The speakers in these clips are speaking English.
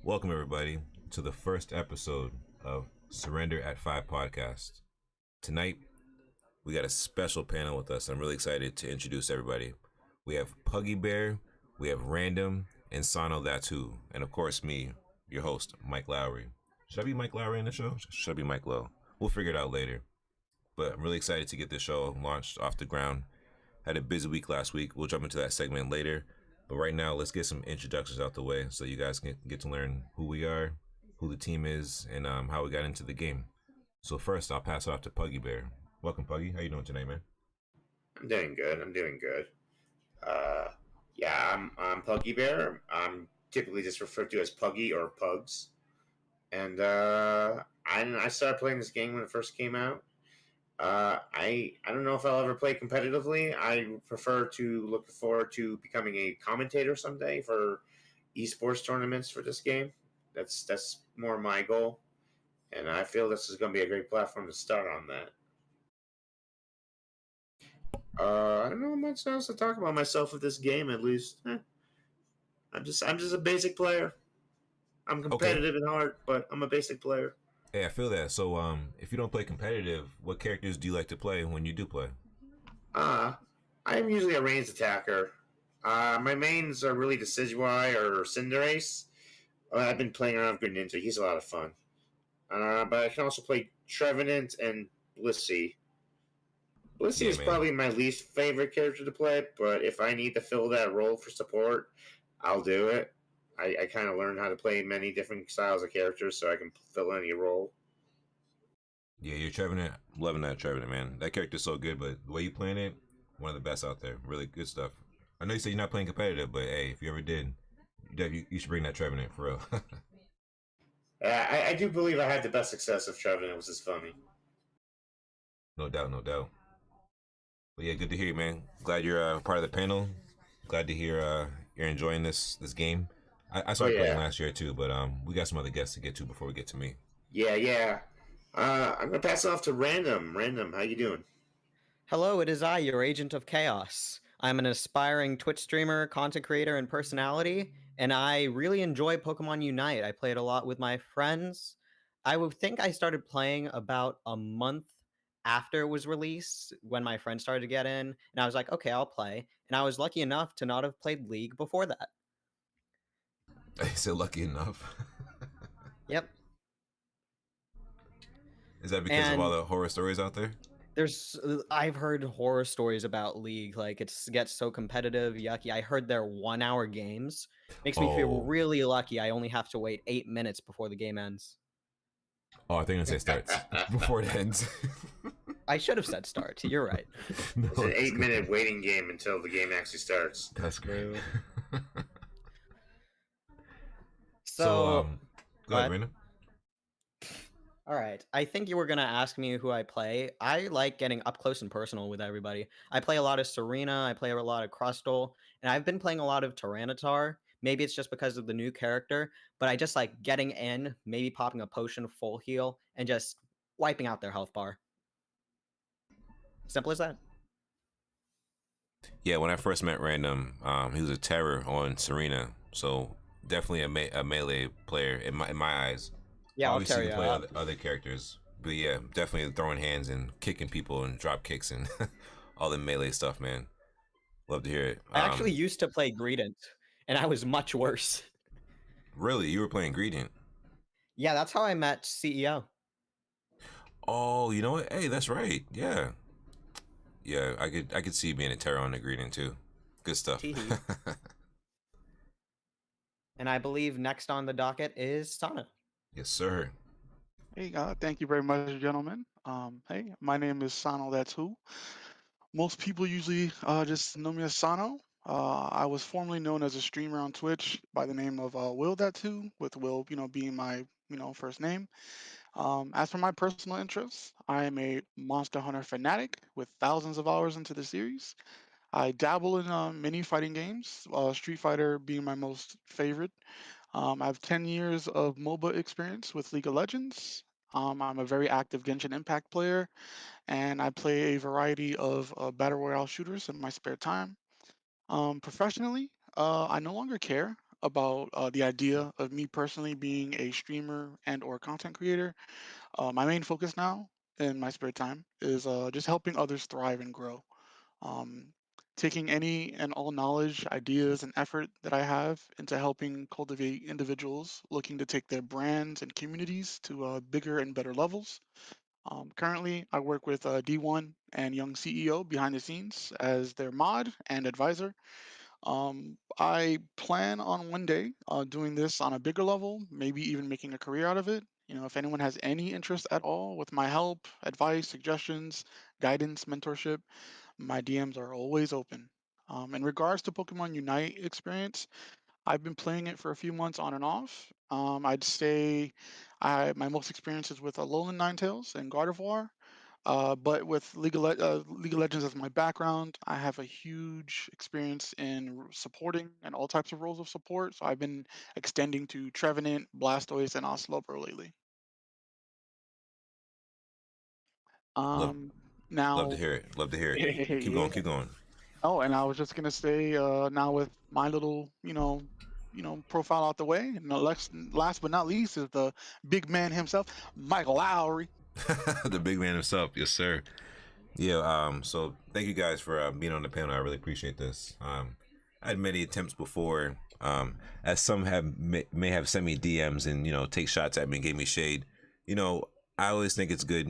Welcome, everybody, to the first episode of Surrender at 5 podcast. Tonight, we got a special panel with us. I'm really excited to introduce everybody. We have PuggyBear, we have Random, and SanoThatsWho, and of course me, your host, Mike Lowwry. Should I be Mike Lowwry in the show? Should I be Mike Lowe? We'll figure it out later. But I'm really excited to get this show launched off the ground. Had a busy week last week. We'll jump into that segment later. But right now, let's get some introductions out the way so you guys can get to learn who we are, who the team is, and how we got into the game. So first, I'll pass it off to PuggyBear. Welcome, Puggy. How you doing tonight, man? I'm doing good. I'm PuggyBear. I'm typically just referred to as Puggy or Pugs. And I started playing this game when it first came out. I don't know if I'll ever play competitively. I prefer to look forward to becoming a commentator someday for esports tournaments for this game. That's more my goal, and I feel this is going to be a great platform to start on that. I don't know much else to talk about myself with this game. At least, I'm just a basic player. I'm competitive in heart, but I'm a basic player. Hey, I feel that. So, if you don't play competitive, what characters do you like to play when you do play? I'm usually a ranged attacker. My mains are really Decidueye or Cinderace. I've been playing around with Greninja. He's a lot of fun. But I can also play Trevenant and Blissey. Blissey is probably my least favorite character to play, but if I need to fill that role for support, I'll do it. I kind of learned how to play many different styles of characters, so I can fill any role. Yeah, you're Trevenant. Loving that Trevenant, man. That character's so good, but the way you playing it, one of the best out there. Really good stuff. I know you said you're not playing competitive, but hey, if you ever did, you should bring that Trevenant for real. I do believe I had the best success of Trevenant, which is funny. No doubt, no doubt. But yeah, good to hear you, man. Glad you're part of the panel. Glad to hear you're enjoying this game. I started playing last year too, but we got some other guests to get to before we get to me. Yeah. I'm gonna pass it off to Random. Random, how you doing? Hello, it is I, your agent of chaos. I'm an aspiring Twitch streamer, content creator, and personality, and I really enjoy Pokemon Unite. I play it a lot with my friends. I would think I started playing about a month after it was released when my friends started to get in, and I was like, okay, I'll play. And I was lucky enough to not have played League before that. I said lucky enough. Yep. Is that because of all the horror stories out there? I've heard horror stories about League, like it gets so competitive, yucky. I heard they're 1 hour games. Makes me feel really lucky. I only have to wait 8 minutes before the game ends. Oh, I think it said starts before it ends. I should have said start. You're right. No, it's an 8-minute waiting game until the game actually starts. That's great. So go ahead, Rena. All right. I think you were going to ask me who I play. I like getting up close and personal with everybody. I play a lot of Serena. I play a lot of Crustle. And I've been playing a lot of Tyranitar. Maybe it's just because of the new character, but I just like getting in, maybe popping a potion full heal, and just wiping out their health bar. Simple as that. Yeah, when I first met Random, he was a terror on Serena. So definitely a melee player in my eyes. Yeah, obviously you can play other characters, but yeah, definitely throwing hands and kicking people and drop kicks and all the melee stuff, man. Love to hear it. I actually used to play Greedent, and I was much worse. Really? You were playing Greedent? Yeah, that's how I met CEO. Oh, you know what? Hey, that's right. Yeah. Yeah, I could see being a terror on the Greedent too. Good stuff. And I believe next on the docket is Sana. Yes, sir. Hey, thank you very much, gentlemen. Hey, my name is SanoThatsWho. Most people usually just know me as Sano. I was formerly known as a streamer on Twitch by the name of WillThatsWho, with Will, being my, first name. As for my personal interests, I am a Monster Hunter fanatic with thousands of hours into the series. I dabble in many fighting games, Street Fighter being my most favorite. I have 10 years of MOBA experience with League of Legends. I'm a very active Genshin Impact player, and I play a variety of Battle Royale shooters in my spare time. Professionally, I no longer care. about the idea of me personally being a streamer and or content creator. My main focus now in my spare time is just helping others thrive and grow. Um, Taking any and all knowledge, ideas, and effort that I have into helping cultivate individuals looking to take their brands and communities to bigger and better levels. Currently, I work with D1 and Young CEO behind the scenes as their mod and advisor. I plan on one day doing this on a bigger level, maybe even making a career out of it. If anyone has any interest at all with my help, advice, suggestions, guidance, mentorship, my DMs are always open. In regards to Pokemon Unite experience, I've been playing it for a few months on and off. I'd say my most experience is with Alolan Ninetales and Gardevoir. But with League of Legends as my background, I have a huge experience in supporting and all types of roles of support. So I've been extending to Trevenant, Blastoise, and Oslover lately. Love, Um, love to Now, hear it. Love to hear it. Keep yeah. going. Keep going. Oh, and I was just gonna say, now with my little, profile out the way, and the last but not least is the big man himself, Michael Lowry. The big man himself, yes sir. Yeah. So thank you guys for being on the panel. I really appreciate this. I had many attempts before. As some have may have sent me DMs and take shots at me and gave me shade. You know, I always think it's good.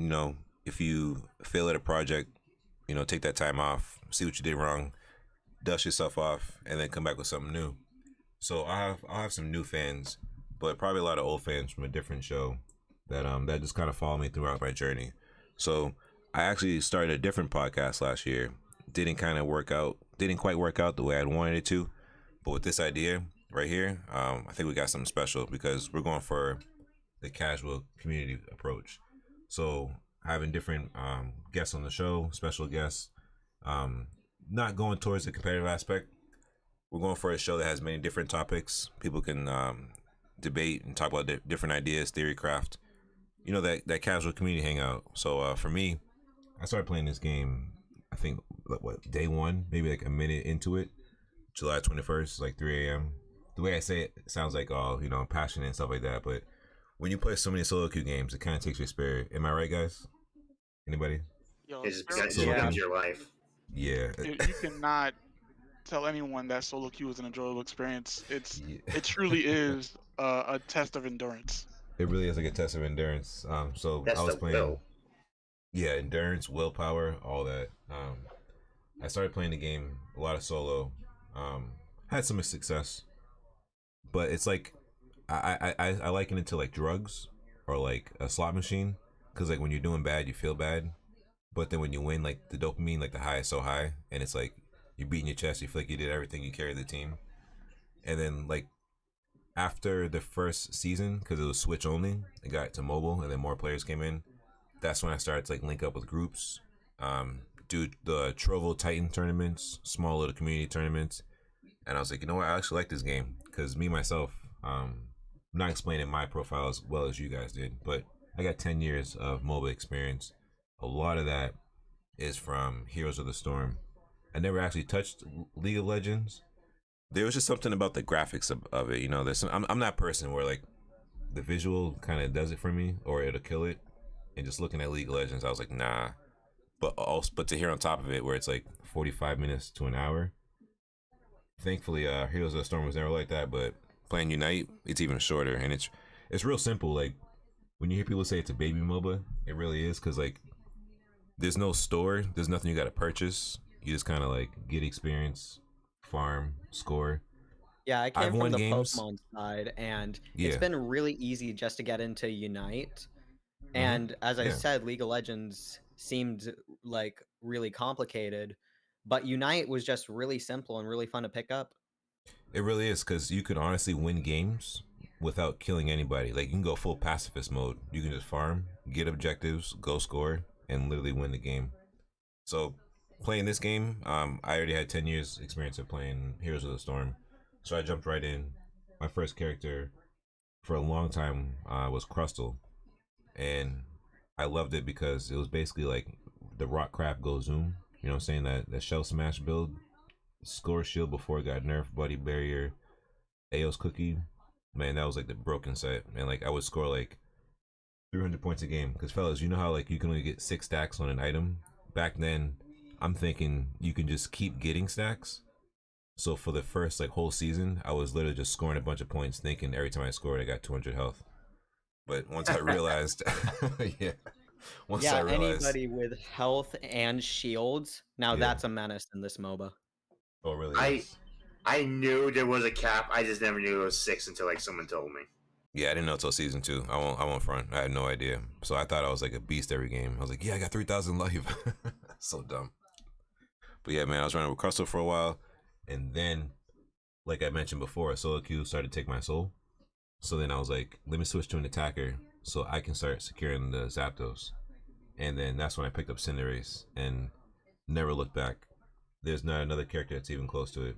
If you fail at a project, take that time off, see what you did wrong, dust yourself off, and then come back with something new. So I'll have some new fans, but probably a lot of old fans from a different show that just kind of follow me throughout my journey. So I actually started a different podcast last year. Didn't quite work out the way I'd wanted it to. But with this idea right here, I think we got something special because we're going for the casual community approach. So having different guests on the show, special guests, not going towards the competitive aspect. We're going for a show that has many different topics. People can debate and talk about different ideas, theory craft. That casual community hangout. So for me, I started playing this game. I think day one, maybe like a minute into it. July 21st, like 3 a.m. The way I say it, it sounds like passionate and stuff like that. But when you play so many solo queue games, it kind of takes your spirit. Am I right, guys? Anybody? Yo, It just Spirit, Solo becomes queue? your life. Yeah. you cannot tell anyone that solo queue is an enjoyable experience. Yeah. It truly is a test of endurance. It really is like a test of endurance. So I That's was the playing, will. yeah, endurance, willpower, all that. I started playing the game a lot of solo. Had some success, but it's like I liken it to like drugs or like a slot machine, because like when you're doing bad, you feel bad, but then when you win, like the dopamine, like the high is so high, and it's like you're beating your chest. You feel like you did everything. You carried the team, and then like after the first season, because it was Switch only, it got to mobile, and then more players came in. That's when I started to like link up with groups, do the Trovo Titan tournaments, small little community tournaments, and I was like, you know what, I actually like this game because me myself, I'm not explaining my profile as well as you guys did, but I got 10 years of mobile experience. A lot of that is from Heroes of the Storm. I never actually touched League of Legends. There was just something about the graphics of it. I'm that person where like the visual kind of does it for me, or it'll kill it. And just looking at League of Legends, I was like, nah. But to hear on top of it, where it's like 45 minutes to an hour. Thankfully, Heroes of the Storm was never like that. But playing Unite, it's even shorter, and it's real simple. Like when you hear people say it's a baby MOBA, it really is, because like there's no store, there's nothing you got to purchase. You just kind of like get experience, farm, score. Yeah, I I've came from won the games. Pokemon side, and it's Yeah. been really easy just to get into Unite. Mm-hmm. And as I Yeah. said, League of Legends seemed like really complicated, but Unite was just really simple and really fun to pick up. It really is, because you can honestly win games without killing anybody. Like you can go full pacifist mode. You can just farm, get objectives, go score, and literally win the game. So playing this game, I already had 10 years experience of playing Heroes of the Storm, so I jumped right in. My first character for a long time was Crustle, and I loved it because it was basically like the rock crap go zoom. You know what I'm saying? That shell smash build, score shield before it got nerfed, buddy barrier, Ao's Cookie, man, that was like the broken set. Man, like I would score like 300 points a game. Because fellas, you know how like you can only get 6 stacks on an item? Back then, I'm thinking you can just keep getting stacks. So for the first like whole season, I was literally just scoring a bunch of points, thinking every time I scored, I got 200 health. But once I realized, yeah, once I realized, anybody with health and shields, now Yeah. that's a menace in this MOBA. oh really I- is. I knew there was a cap. I just never knew it was 6 until like someone told me. Yeah, I didn't know until season 2. I won't front. I had no idea. So I thought I was like a beast every game. I was like, yeah, I got 3,000 life. So dumb. But yeah, man, I was running with Crustle for a while, and then, like I mentioned before, a solo queue started to take my soul. So then I was like, let me switch to an attacker so I can start securing the Zapdos. And then that's when I picked up Cinderace and never looked back. There's not another character that's even close to it.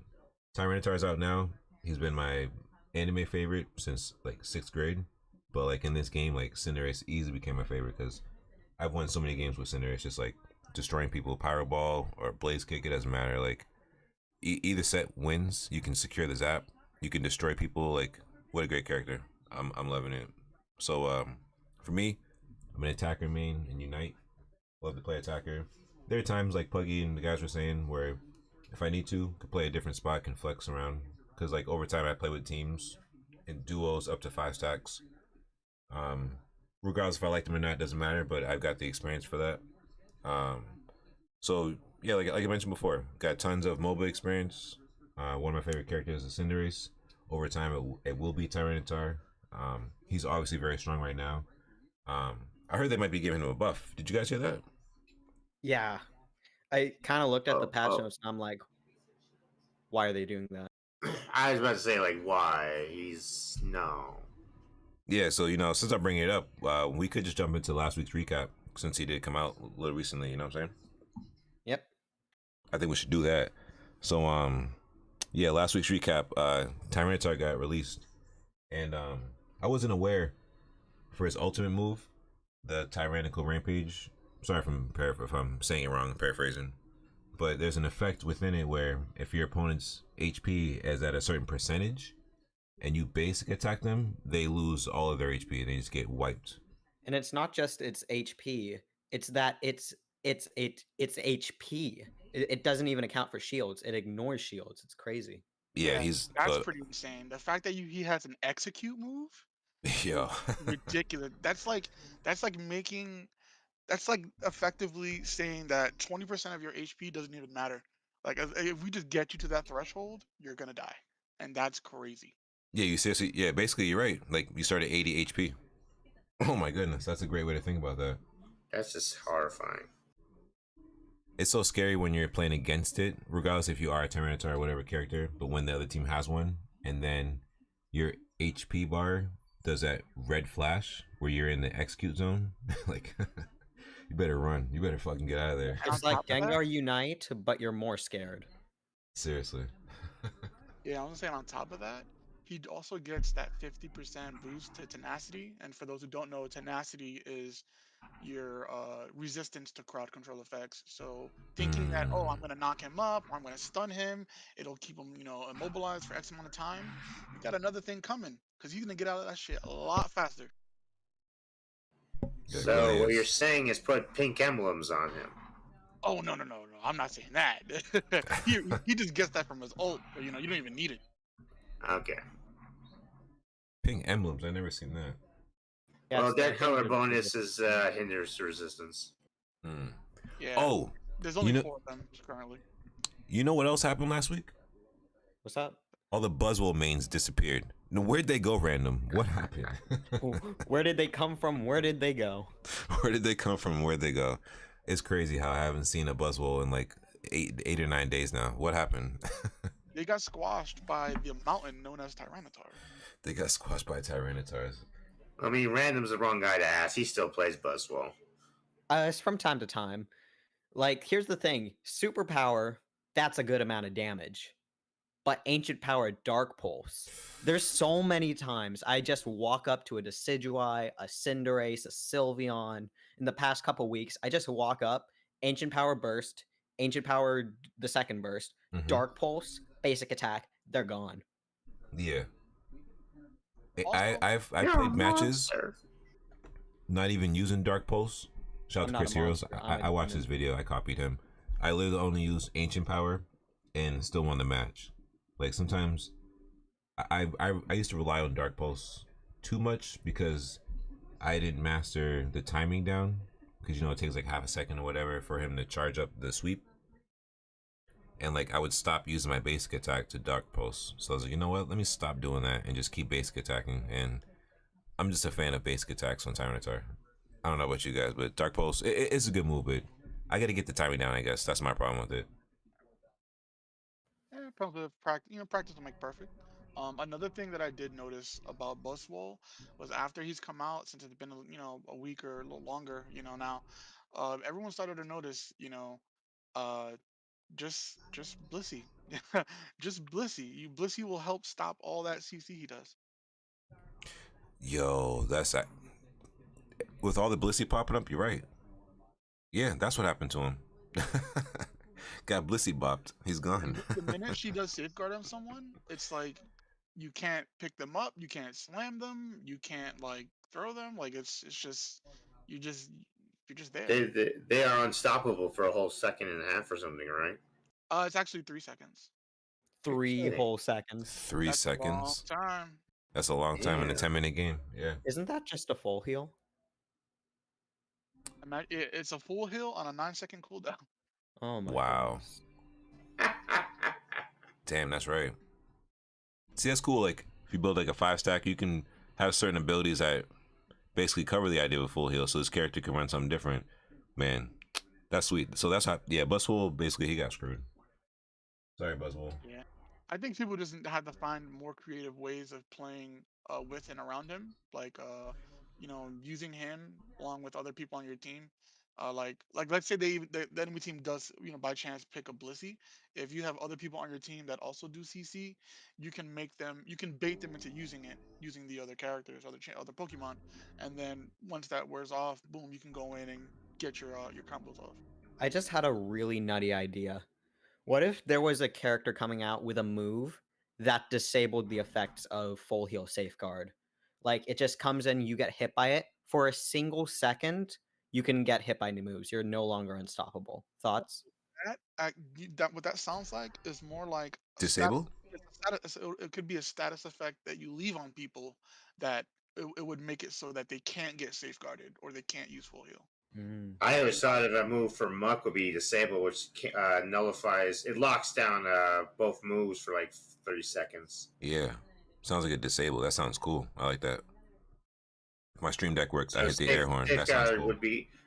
Tyranitar's out now. He's been my anime favorite since like 6th grade. But like in this game, like Cinderace easily became my favorite because I've won so many games with Cinderace, just like destroying people, Pyro Ball or Blaze Kick. It doesn't matter. Like either set wins, you can secure the Zap. You can destroy people. Like what a great character. I'm loving it. So for me, I'm an attacker main in Unite. Love to play attacker. There are times like Puggy and the guys were saying where if I need to, could play a different spot, can flex around. Because like over time I play with teams in duos up to 5 stacks. Regardless if I like them or not, doesn't matter. But I've got the experience for that. So yeah, like I mentioned before, got tons of MOBA experience. One of my favorite characters is Cinderace. Over time, it will be Tyranitar. He's obviously very strong right now. I heard they might be giving him a buff. Did you guys hear that? Yeah, I kind of looked at the Oh, patch oh. notes and I'm like, why are they doing that? I was about to say, like, why? No. Yeah, so since I bring it up, we could just jump into last week's recap since he did come out a little recently. You know what I'm saying? Yep. I think we should do that. So yeah, last week's recap, Tyranitar got released, and I wasn't aware for his ultimate move, the Tyrannical Rampage. Sorry if I'm saying it wrong, paraphrasing. But there's an effect within it where if your opponent's HP is at a certain percentage, and you basic attack them, they lose all of their HP. They just get wiped. And it's not just its HP; it's that it's HP. It doesn't even account for shields. It ignores shields. It's crazy. Yeah, that's pretty insane. The fact that he has an execute move, yeah, ridiculous. That's like effectively saying that 20% of your HP doesn't even matter. Like if we just get you to that threshold, you're gonna die, and that's crazy. Yeah, you seriously. Yeah, basically, you're right. Like you start at 80 HP. Oh my goodness, that's a great way to think about that. That's just horrifying. It's so scary when you're playing against it, regardless if you are a Tyranitar or whatever character, but when the other team has one, and then your HP bar does that red flash where you're in the execute zone, like, you better run. You better fucking get out of there. It's like Gengar Unite, but you're more scared. Seriously. Yeah, I was saying on top of that, he also gets that 50% boost to tenacity. And for those who don't know, tenacity is your resistance to crowd control effects. So thinking that, oh, I'm gonna knock him up, or I'm gonna stun him, it'll keep him, immobilized for X amount of time. You got another thing coming, because he's gonna get out of that shit a lot faster. Yeah, So really what is. you're saying is put pink emblems on him. Oh no, I'm not saying that. he just gets that from his ult, so you don't even need it. Okay. Pink emblems, I never seen that. Yeah, Well, it's the that color hinder bonus is hinders resistance. Yeah. Oh, There's only 4 of them currently. you know what else happened last week? What's up? All the Buzzwole mains disappeared. Now, where'd they go, random? What happened? Where did they come from? Where did they go? Where did they come from? Where'd they go? It's crazy how I haven't seen a Buzzwole in like 8 or 9 days now. What happened? They got squashed by the mountain known as Tyranitar. They got squashed by Tyranitars. I mean, Random's the wrong guy to ask. He still plays Buzzwole. It's from time to time. Like, here's the thing. Superpower, that's a good amount of damage. But Ancient Power Dark Pulse. There's so many times I just walk up to a Decidueye, a Cinderace, a Sylveon. In the past couple weeks, I just walk up, Ancient Power Burst, Ancient Power the second burst, Dark Pulse, basic attack, they're gone. Yeah. Also, I You're a played matches monster. not even using Dark Pulse. Shout out I'm to not Chris a Heroes. monster. I watched his video. I copied him. I literally only used Ancient Power and still won the match. Like sometimes I used to rely on Dark Pulse too much because I didn't master the timing down. Because you know it takes like half a second or whatever for him to charge up the sweep. And like I would stop using my basic attack to Dark Pulse. So I was like, you know what? Let me stop doing that and just keep basic attacking. And I'm just a fan of basic attacks on Tyranitar. I don't know about you guys, but Dark Pulse, it's a good move, but I gotta get the timing down, I guess. That's my problem with it. it comes with practice. Practice will make perfect. Another thing that I did notice about Buswell was after he's come out, since it's been a week or a little longer, now, everyone started to notice, uh, just Blissey, just Blissey. Blissey will help stop all that CC he does. Yo, that's with all the Blissey popping up, you're right. Yeah, that's what happened to him. Got Blissey bopped. He's gone. The minute she does safeguard on someone, it's like you can't pick them up, you can't slam them, you can't like throw them. Like it's just you just you're just there. They are unstoppable for a whole second and a half or something, right? It's actually 3 seconds. 3 kidding. whole seconds. 3 That's a long seconds. time. That's a long time in a Yeah. 10-minute game. Yeah. Isn't that just a full heal? It's a full heal on a 9-second cooldown. Oh my Wow. goodness. Damn, that's right. See, that's cool. Like, if you build like a 5-stack, you can have certain abilities that basically cover the idea of a full heal, so this character can run something different. Man, that's sweet. So that's how, yeah, Buswell, basically, he got screwed. Sorry, Buswell. Yeah, I think people just have to find more creative ways of playing with and around him, like using him along with other people on your team. Like let's say the enemy team does by chance pick a Blissey. If you have other people on your team that also do CC, you can bait them into using it, using the other characters, other Pokemon, and then once that wears off, boom, you can go in and get your combos off. I just had a really nutty idea. What if there was a character coming out with a move that disabled the effects of full heal safeguard? Like it just comes in, you get hit by it for a single second. You can get hit by new moves. You're no longer unstoppable. Thoughts? That what that sounds like is more like a status. Disable? It's a status. It could be a status effect that you leave on people that it would make it so that they can't get safeguarded or they can't use full heal. Mm. I always thought of a move for Muck would be disable, which nullifies. It locks down both moves for like 30 seconds. Yeah. Sounds like a disable. That sounds cool. I like that. If my stream deck works, I So hit the air horn. That sounds cool.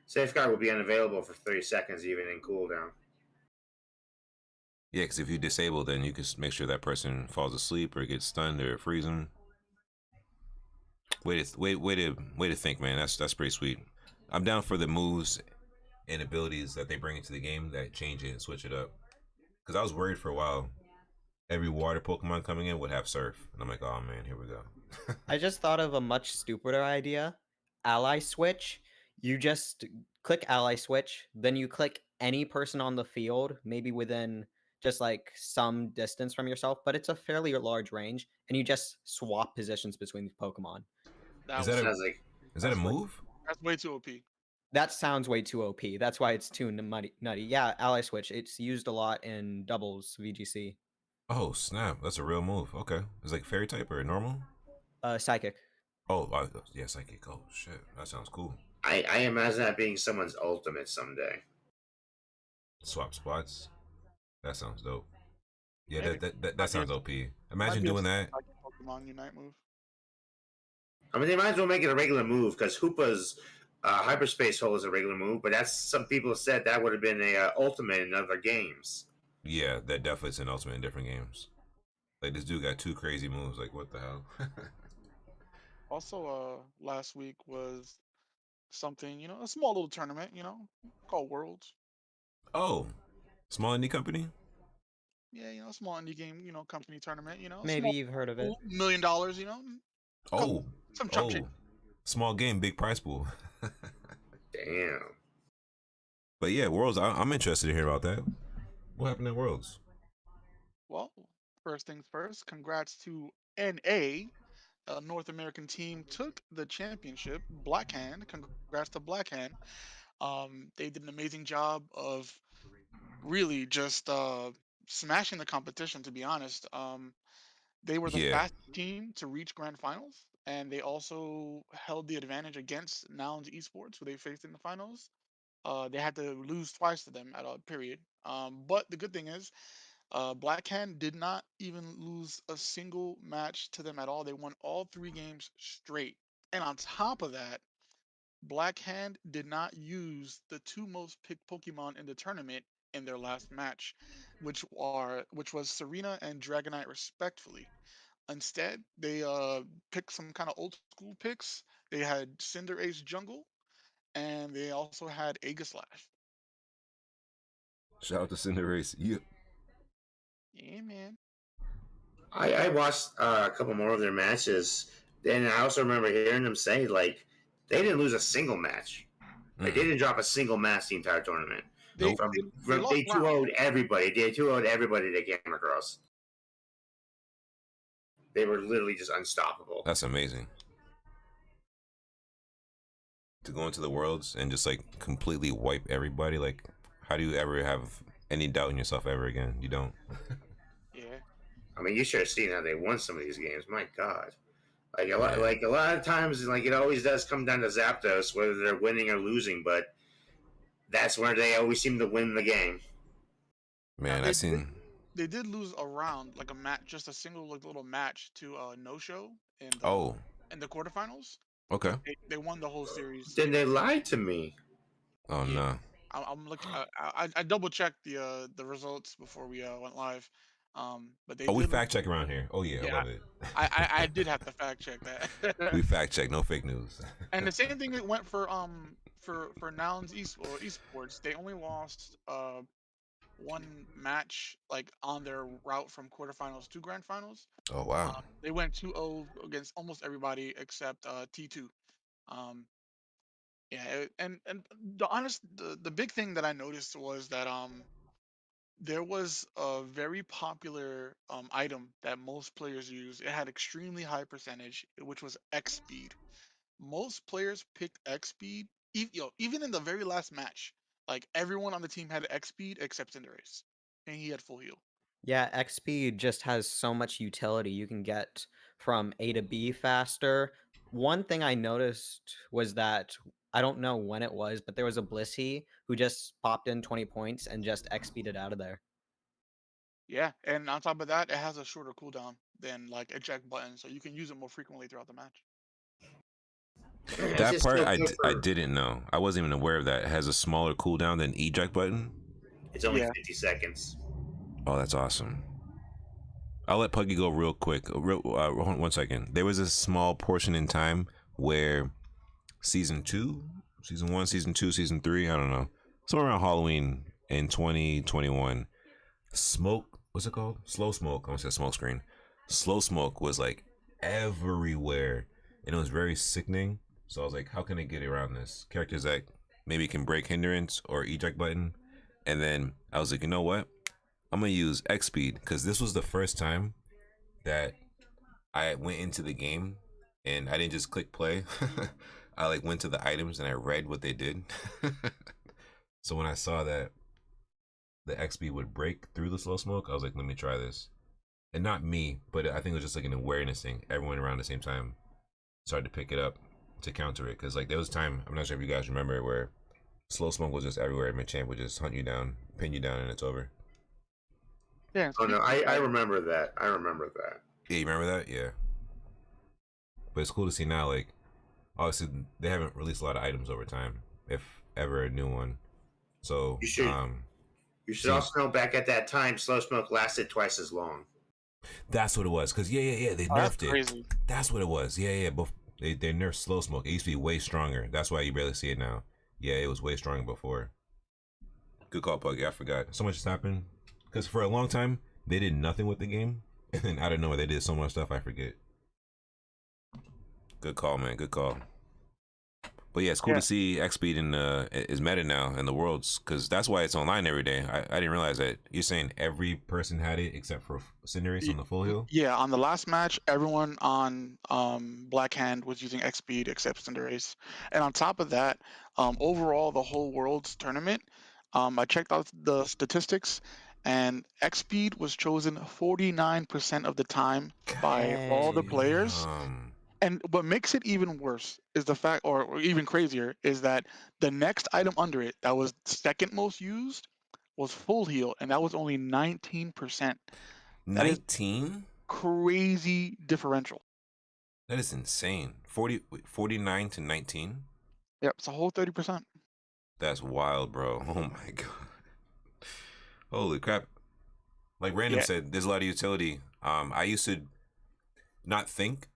Safeguard would be unavailable for 30 seconds, even in cooldown. Yeah, because if you disable, then you can make sure that person falls asleep or gets stunned or freeze them. Way to think, man. That's pretty sweet. I'm down for the moves and abilities that they bring into the game that change it and switch it up. Because I was worried for a while. Every water Pokemon coming in would have Surf, and I'm like, oh man, here we go. I just thought of a much stupider idea. Ally switch. You just click ally switch, then you click any person on the field, maybe within just like some distance from yourself, but it's a fairly large range, and you just swap positions between these Pokemon. Is that Sounds like is that a move? That's way too OP. That sounds way too OP. That's why it's too nutty. Yeah, ally switch. It's used a lot in doubles VGC. Oh snap! That's a real move. Okay, it's like fairy type or normal. Psychic. Oh yeah, psychic. Oh shit, that sounds cool. I imagine that being someone's ultimate someday. Swap spots. That sounds dope. Yeah, Maybe. that sounds OP. Imagine Might be a doing that. Pokemon Unite move. I mean, they might as well make it a regular move because Hoopa's hyperspace hole is a regular move, but that's some people said that would have been a ultimate in other games. Yeah, that definitely is an ultimate in different games. Like this dude got 2 crazy moves. Like what the hell? Also, last week was something, a small little tournament, called Worlds. Oh, small indie company. Yeah, a small indie game, company tournament, Maybe you've heard of it. $1 million, Oh, some chump change. Small game, big prize pool. Damn. But yeah, Worlds. I'm interested to hear about that. What happened at Worlds? Well, first things first, congrats to NA. a North American team took the championship. Blackhand, congrats to Blackhand. They did an amazing job of really just smashing the competition. To be honest, they were the Yeah. fastest team to reach grand finals, and they also held the advantage against Nouns Esports, who they faced in the finals. They had to lose twice to them at a period. But the good thing is, Blackhand did not even lose a single match to them at all. They won all 3 games straight. And on top of that, Blackhand did not use the 2 most picked Pokemon in the tournament in their last match, which was Serena and Dragonite respectfully. Instead, they picked some kind of old school picks. They had Cinderace Jungle, and they also had Aegislash. Shout out to Cinderace. You. Yeah, man. I watched a couple more of their matches, and I also remember hearing them say like they didn't lose a single match. Like they didn't drop a single match the entire tournament. They Nope. they lost They 2-0'd everybody. They 2-0'd everybody that came across. They were literally just unstoppable. That's amazing. To go into the worlds and just like completely wipe everybody, like how do you ever have any doubt in yourself ever again? You don't. Yeah. I mean, you should have seen how they won some of these games. My God, like Yeah. a lot of times, like it always does come down to Zapdos, whether they're winning or losing. But that's where they always seem to win the game. Man, They I seen. they did lose a round, like a match, just a single like little match to No Show Oh, in the quarterfinals. okay. They won the whole series. Then they lied to me. Oh Yeah. no. I'm looking. I double checked the results before we went live. But they Oh, we did. fact check around here. Oh yeah, I Yeah, love it. I did have to fact check that. We fact check, no fake news. And the same thing that went for Nouns Esports. They only lost 1 match like on their route from quarterfinals to grand finals. Oh wow. They went 2-0 against almost everybody except T2. Um, yeah, and the big thing that I noticed was that there was a very popular item that most players use. It had extremely high percentage, which was X speed. Most players picked X speed, even in the very last match. Like everyone on the team had X speed except Cinderace, and he had full heal. Yeah, XP just has so much utility. You can get from A to B faster. One thing I noticed was that I don't know when it was, but there was a Blissey who just popped in 20 points and just XP'd it out of there. Yeah, and on top of that, it has a shorter cooldown than like eject button, so you can use it more frequently throughout the match. It's That just part so I, good I for- didn't know. I wasn't even aware of that. It has a smaller cooldown than eject button. It's only Yeah. 50 seconds. Oh, that's awesome. I'll let Puggy go real quick. Hold on 1 second. There was a small portion in time where season 2, season 1, season 2, season 3, I don't know, somewhere around Halloween in 2021, smoke, what's it called? Slow smoke. I almost said smoke screen. Slow smoke was like everywhere, and it was very sickening. So I was like, how can I get around this? Characters that maybe can break hindrance or eject button. And then I was like, you know what? I'm gonna use X speed because this was the first time that I went into the game and I didn't just click play. I like went to the items and I read what they did. So when I saw that the X speed would break through the slow smoke, I was like, let me try this. And not me, but I think it was just like an awareness thing. Everyone around the same time started to pick it up to counter it. Cause like there was time, I'm not sure if you guys remember, where slow smoke was just everywhere and Machamp would just hunt you down, pin you down, and it's over. Yeah. Oh no, speaking of I that, remember that. I remember that. Yeah, you remember that? Yeah. But it's cool to see now, like, obviously they haven't released a lot of items over time, if ever a new one. So You should You should also know back at that time, Slow Smoke lasted twice as long. That's what it was. Cause yeah, they that's nerfed it. crazy. That's what it was. Yeah. But they nerfed slow smoke. It used to be way stronger. That's why you barely see it now. Yeah, it was way stronger before. Good call, Puggy. I forgot. So much has happened. Cause for a long time they did nothing with the game, and then out of nowhere they did so much stuff I forget. Good call, man. Good call. But yeah, it's cool Yeah. to see X Speed in is meta now in the worlds, because that's why it's online every day. I didn't realize that. You're saying every person had it except for Cinderace on the full heal? Yeah, on the last match, everyone on Black Hand was using X Speed except Cinderace. And on top of that, overall, the whole Worlds tournament, I checked out the statistics, and X Speed was chosen 49% of the time by all the players. Damn. And what makes it even worse is the fact, or even crazier, is that the next item under it that was second most used was Full Heal, and that was only 19%. That is 19? crazy differential. That is insane. 49 to 19? Yep, it's a whole 30%. That's wild, bro. Oh my god. Holy crap. Like Random Yeah. said, there's a lot of utility. I used to not think,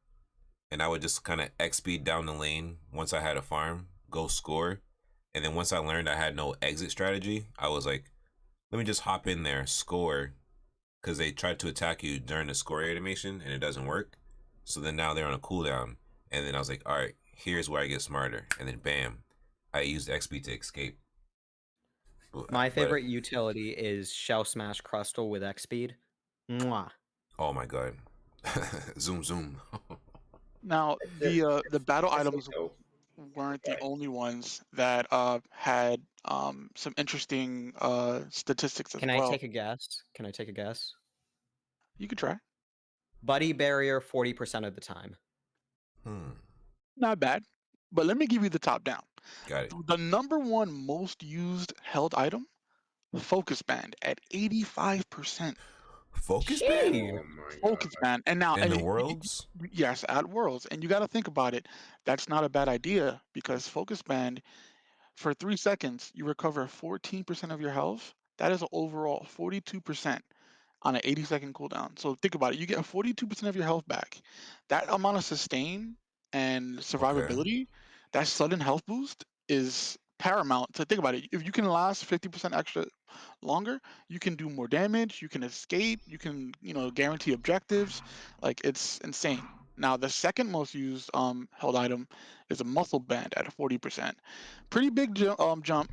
and I would just kind of X speed down the lane once I had a farm, go score. And then once I learned I had no exit strategy, I was like, let me just hop in there, score, because they tried to attack you during the score animation and it doesn't work. So then now they're on a cooldown. And then I was like, all right, here's where I get smarter. And then bam, I used XP to escape. My favorite utility is Shell Smash Crustle with X Speed. Mwah. Oh my god. Zoom zoom. Now, the battle That's items dope. weren't the Right. only ones that had some interesting statistics as Can I well. take a guess? Can I take a guess? You could try. Buddy Barrier 40% of the time. Not bad. But let me give you the top down. Got it. The number one most used held item, Focus Band at 85%. Focus Jeez. band? Oh my Focus god. Band. And now, In the worlds? yes, at Worlds. And you got to think about it. That's not a bad idea because Focus Band, for 3 seconds, you recover 14% of your health. That is an overall 42% on an 80-second cooldown. So think about it. You get 42% of your health back. That amount of sustain and survivability, that sudden health boost is paramount. So think about it. If you can last 50% extra longer, you can do more damage, you can escape, you can, guarantee objectives. Like it's insane. Now the second most used held item is a muscle band at 40%. Pretty big jump,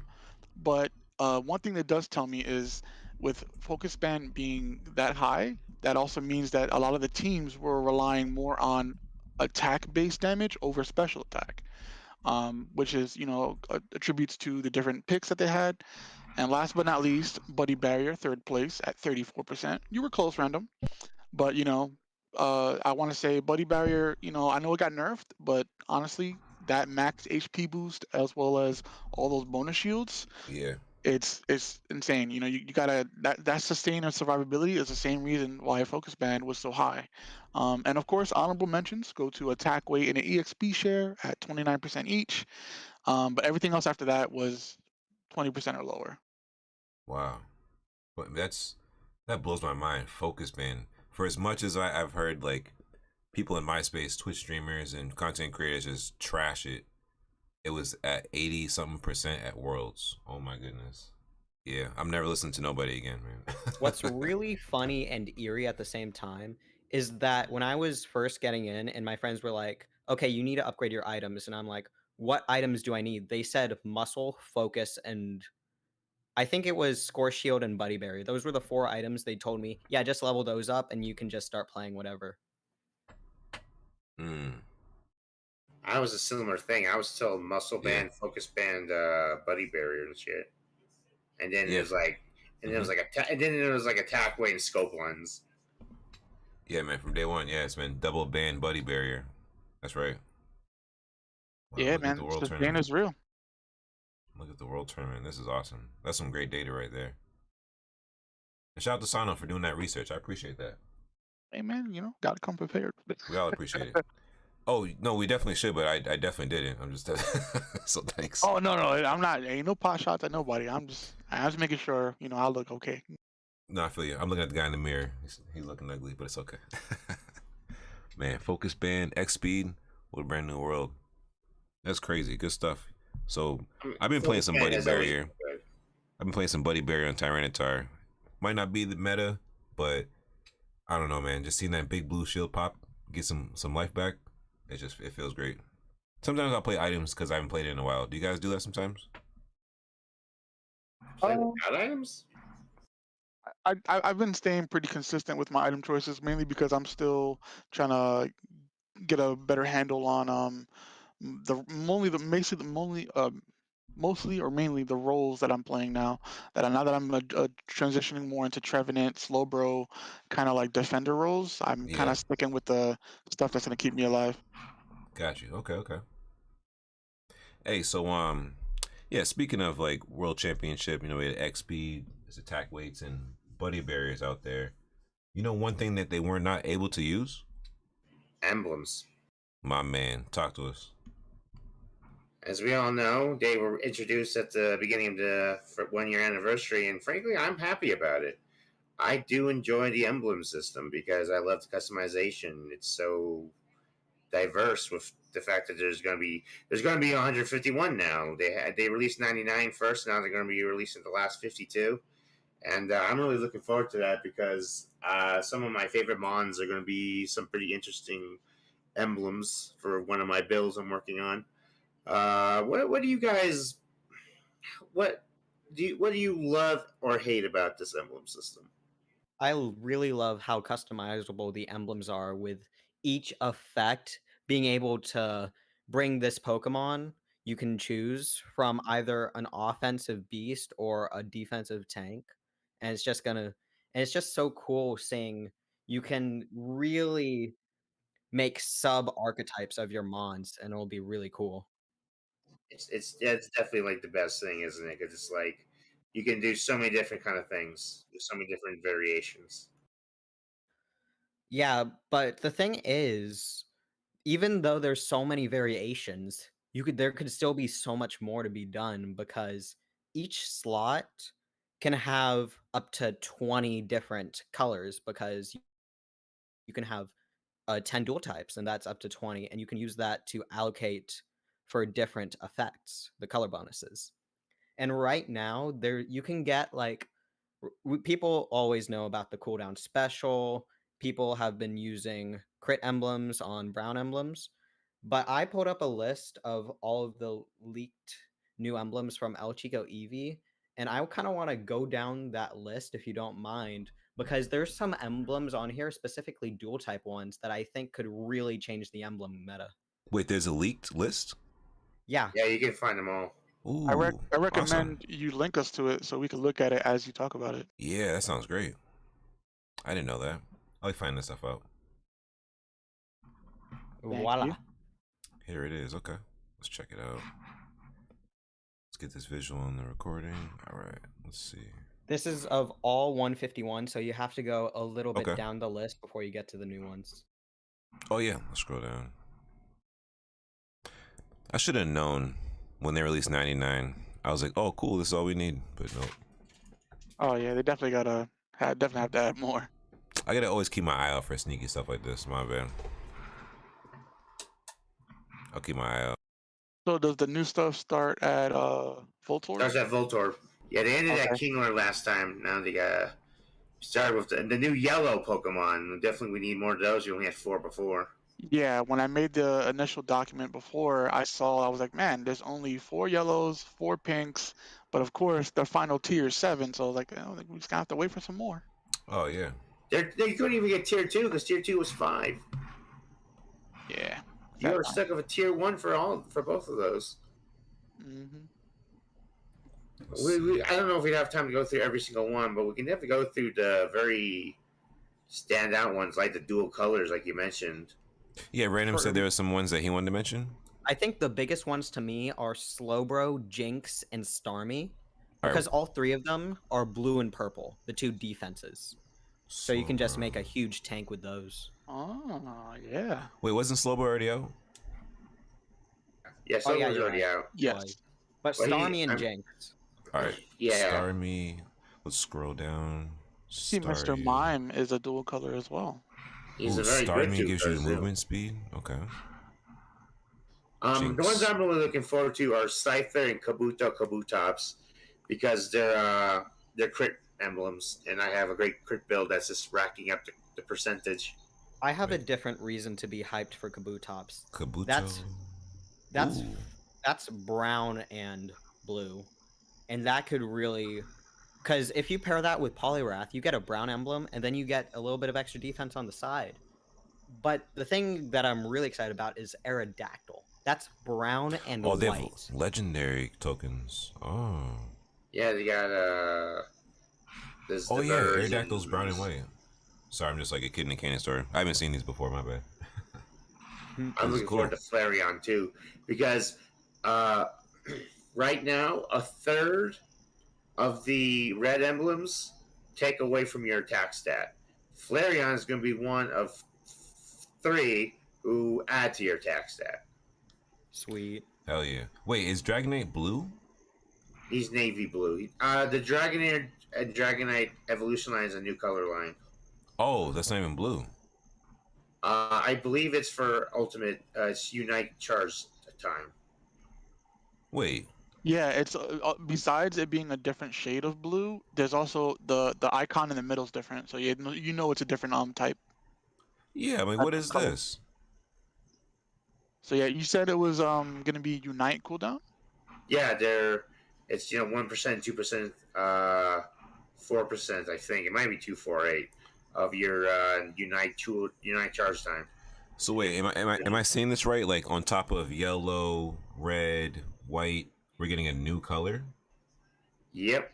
but one thing that does tell me is with focus band being that high, that also means that a lot of the teams were relying more on attack-based damage over special attack, which is, attributes to the different picks that they had. And last but not least, Buddy Barrier, third place at 34%. You were close, Random, but I want to say Buddy Barrier. I know it got nerfed, but honestly, that max HP boost as well as all those bonus shields, Yeah. it's insane. You gotta that sustain and survivability is the same reason why Focus Band was so high. And of course, honorable mentions go to attack weight and an EXP share at 29% each. But everything else after that was 20% or lower. Wow. But that blows my mind. Focus band. For as much as I've heard like people in my space, Twitch streamers and content creators just trash it, it was at 80 something percent at Worlds. Oh my goodness. Yeah, I'm never listening to nobody again, man. What's really funny and eerie at the same time is that when I was first getting in and my friends were like, okay, you need to upgrade your items. And I'm like, what items do I need? They said muscle, focus, and I think it was Score Shield and Buddy Berry. Those were the 4 items they told me. Yeah, just level those up and you can just start playing whatever. I was a similar thing. I was told muscle band, focus band, buddy barrier and shit. And then it was like, and then it was like and then it was like attack weight and scope lens. Yeah, man, from day one, it's been double band buddy barrier. That's right. Wow, Yeah, look man, at the world the band tournament. is real. Look at the world tournament. This is awesome. That's some great data right there. And shout out to Sano for doing that research. I appreciate that. Hey, man, gotta come prepared. We all appreciate it. Oh no, we definitely should, but I definitely didn't. I'm just so thanks. Oh no, I'm not. Ain't no pot shots at nobody. I'm just making sure I look okay. No, I feel you. I'm looking at the guy in the mirror. He's looking ugly, but it's okay. Man, focus band, X speed, what a brand new world. That's crazy. Good stuff. So I've been playing some Buddy Barrier. I've been playing some Buddy Barrier on Tyranitar. Might not be the meta, but I don't know, man. Just seeing that big blue shield pop, get some life back. It feels great. Sometimes I'll play items because I haven't played it in a while. Do you guys do that sometimes? Play Um, without items? I've been staying pretty consistent with my item choices, mainly because I'm still trying to get a better handle on mostly or mainly the roles that I'm playing now. Now that I'm transitioning more into Trevenant, Slowbro, kind of like defender roles, I'm kind Yeah. of sticking with the stuff that's gonna keep me alive. Got you. Okay, okay. Hey, so yeah, speaking of like World Championship, we had XP, there's attack weights and buddy barriers out there. One thing that they were not able to use? Emblems. My man, talk to us. As we all know, they were introduced at the beginning of the 1 year anniversary, and frankly, I'm happy about it. I do enjoy the emblem system because I love the customization. It's so diverse with the fact that there's going to be 151 now. They released 99 first, now they're going to be releasing the last 52, and I'm really looking forward to that because some of my favorite mons are going to be some pretty interesting emblems for one of my builds I'm working on. What do you guys what do you love or hate about this emblem system? Really love how customizable the emblems are, with each effect being able to bring this Pokemon. You can choose from either an offensive beast or a defensive tank. And it's just so cool seeing you can really make sub archetypes of your mons, and it'll be really cool. It's definitely like the best thing, isn't it? Because it's like you can do so many different kind of things. There's so many different variations. Yeah, but the thing is, even though there's so many variations, there could still be so much more to be done, because each slot can have up to 20 different colors, because you can have 10 dual types, and that's up to 20, and you can use that to allocate for different effects, the color bonuses. And right now, there you can get like people always know about the cooldown special. People have been using crit emblems on brown emblems, but I pulled up a list of all of the leaked new emblems from El Chico Eevee, and I kind of want to go down that list if you don't mind, because there's some emblems on here, specifically dual type ones, that I think could really change the emblem meta. Wait, there's a leaked list? Yeah, Yeah, you can find them all. Ooh, I awesome. recommend you link us to it so we can look at it as you talk about it. Yeah, that sounds great. I didn't know that. I like finding this stuff out. Thank you. voila. Here it is. Okay, let's check it out. Let's get this visual on the recording. All right, let's see. This is of all 151, so you have to go a little bit Okay. down the list before you get to the new ones. Oh yeah, let's scroll down. I should have known when they released 99. I was like, oh cool, this is all we need. But nope. Oh yeah, they definitely have to add more. I gotta always keep my eye out for sneaky stuff like this. My bad. I'll keep my eye out. So does the new stuff start at Voltorb? Starts at Voltorb. Yeah, they ended at Okay. Kingler last time. Now they started with the new yellow Pokemon. Definitely, we need more of those. We only had 4 before. Yeah, when I made the initial document before, I was like, man, there's only 4 yellows, 4 pinks, but of course the final tier is 7, so like, oh, we just gonna have to wait for some more. Oh yeah. They couldn't even get tier 2 because tier 2 was 5. Yeah. You were stuck with a tier 1 for both of those. Mm-hmm. I don't know if we'd have time to go through every single one, but we can definitely go through the very standout ones, like the dual colors, like you mentioned. Yeah, Random said there were some ones that he wanted to mention. I think the biggest ones to me are Slowbro, Jinx, and Starmie, All because right. all 3 of them are blue and purple, the 2 defenses. So you can just make a huge tank with those. Oh, yeah. Wait, wasn't Slowbro already out? Yeah, Oh yeah, Silver's you're already right. out. Yes. But Well, Starmie and Jinx. All right. Yeah. Starmie. Let's scroll down. See, Mr. Mime is a dual color as well. He's Ooh, a very good Starmie gives you too. movement speed. Okay. The ones I'm really looking forward to are Scyther and Kabutops because they're crit emblems, and I have a great crit build that's just racking up the percentage. I have a different reason to be hyped for Kabutops. Kabuto. That's Ooh. that's brown and blue, and that could really, because if you pair that with Poliwrath, you get a brown emblem, and then you get a little bit of extra defense on the side. But the thing that I'm really excited about is Aerodactyl. That's brown and Oh, they have white. legendary tokens. Oh. Yeah, they got there's Oh the yeah, versions. Aerodactyl's brown and white. Sorry, I'm just like a kid in a candy store. I haven't seen these before. My bad. I'm This is looking forward to Flareon too, because right now a third of the red emblems take away from your attack stat. Flareon is going to be one of 3 who add to your attack stat. Sweet. Hell yeah. Wait, is Dragonite blue? He's navy blue. The Dragonair and Dragonite evolution line is a new color line. Oh, that's not even blue. I believe it's for ultimate. It's Unite Charge time. Wait. Yeah, it's besides it being a different shade of blue, there's also the icon in the middle is different. So you know it's a different type. Yeah, I mean, what is color. this? So yeah, you said it was gonna be Unite cooldown. Yeah, it's 1%, 2%, 4%. I think it might be 248 of your Unite Charge time. So wait, am I saying this right? Like on top of yellow, red, white, we're getting a new color? Yep.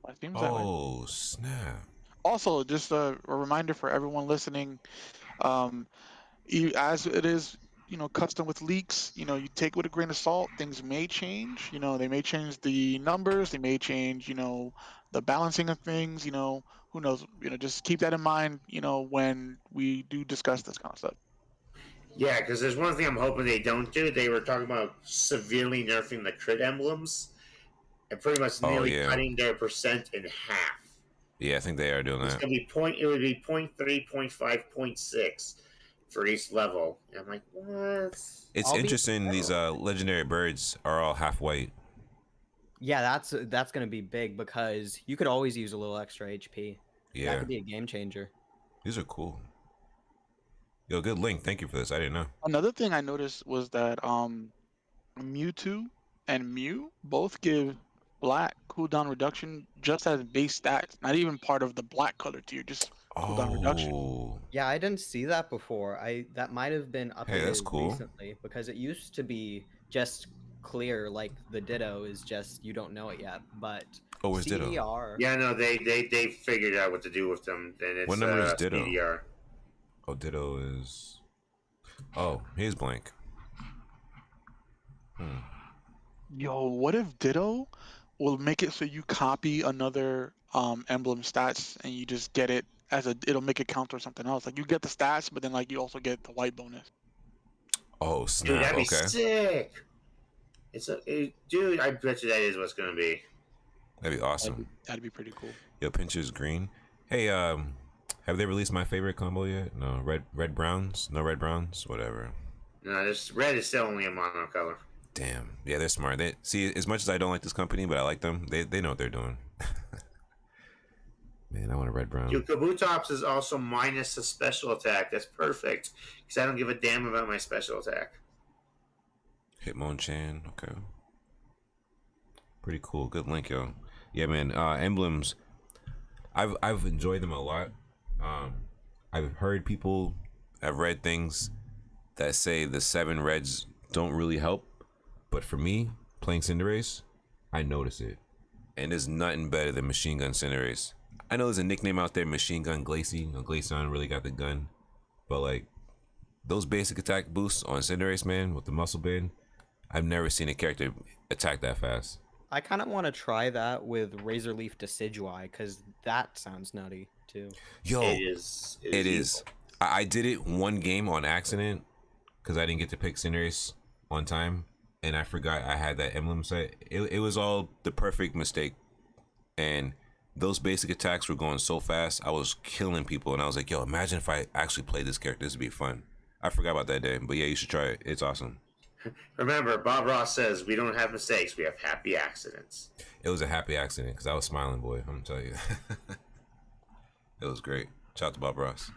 It seems that way. Oh, snap. Also, just a reminder for everyone listening, as it is, custom with leaks, you take it with a grain of salt. Things may change. They may change the numbers. They may change, the balancing of things. Who knows? Just keep that in mind. When we do discuss this kind of stuff. Yeah, because there's one thing I'm hoping they don't do. They were talking about severely nerfing the crit emblems and pretty much nearly cutting their percent in half. Yeah, I think they are doing that. It would be 0.3, 0.5, 0.6 for each level. And I'm like, what? It's interesting. These legendary birds are all half white. Yeah, that's gonna be big because you could always use a little extra HP. Yeah, that could be a game changer. These are cool. Yo, good link. Thank you for this. I didn't know. Another thing I noticed was that Mewtwo and Mew both give black cooldown reduction just as base stats, not even part of the black color tier, just cooldown reduction. Yeah, I didn't see that before. That might have been updated that's cool. recently because it used to be just clear, like the Ditto is just you don't know it yet. But where's Ditto? CDR. Yeah, no, they figured out what to do with them. And it's What number is Ditto? CDR. Oh, Ditto is. Oh, here's blank. Yo, what if Ditto will make it so you copy another emblem stats and you just get it it'll make it count or something else. Like you get the stats, but then like you also get the white bonus. Oh snap! Dude, that'd be okay. sick. Dude, I bet you that is what's gonna be. That'd be awesome. That'd be pretty cool. Yo, Pincher's green. Hey, have they released my favorite combo yet? No, red browns. No red browns. Whatever. No, this red is still only a mono color. Damn. Yeah, they're smart. They see, as much as I don't like this company, but I like them. They know what they're doing. Man, I want a red brown. Dude, Kabutops is also minus a special attack. That's perfect because I don't give a damn about my special attack. Hitmonchan. Okay. Pretty cool. Good link, yo. Yeah, man. Emblems. I've enjoyed them a lot. I've heard people have read things that say the 7 reds don't really help, but for me, playing Cinderace, I notice it, and there's nothing better than Machine Gun Cinderace. I know there's a nickname out there, Machine Gun Glacie. Glaceon really got the gun, but like those basic attack boosts on Cinderace, man, with the muscle band, I've never seen a character attack that fast. I kind of want to try that with Razor Leaf Decidueye because that sounds nutty too. Yo, It is. I did it one game on accident because I didn't get to pick Cinderace on time, and I forgot I had that emblem set. It was all the perfect mistake, and those basic attacks were going so fast. I was killing people, and I was like, yo, imagine if I actually played this character. This would be fun. I forgot about that day, but yeah, you should try it. It's awesome. Remember, Bob Ross says we don't have mistakes, we have happy accidents. It was a happy accident because I was smiling, boy. I'm gonna tell you. It was great. Shout out to Bob Ross.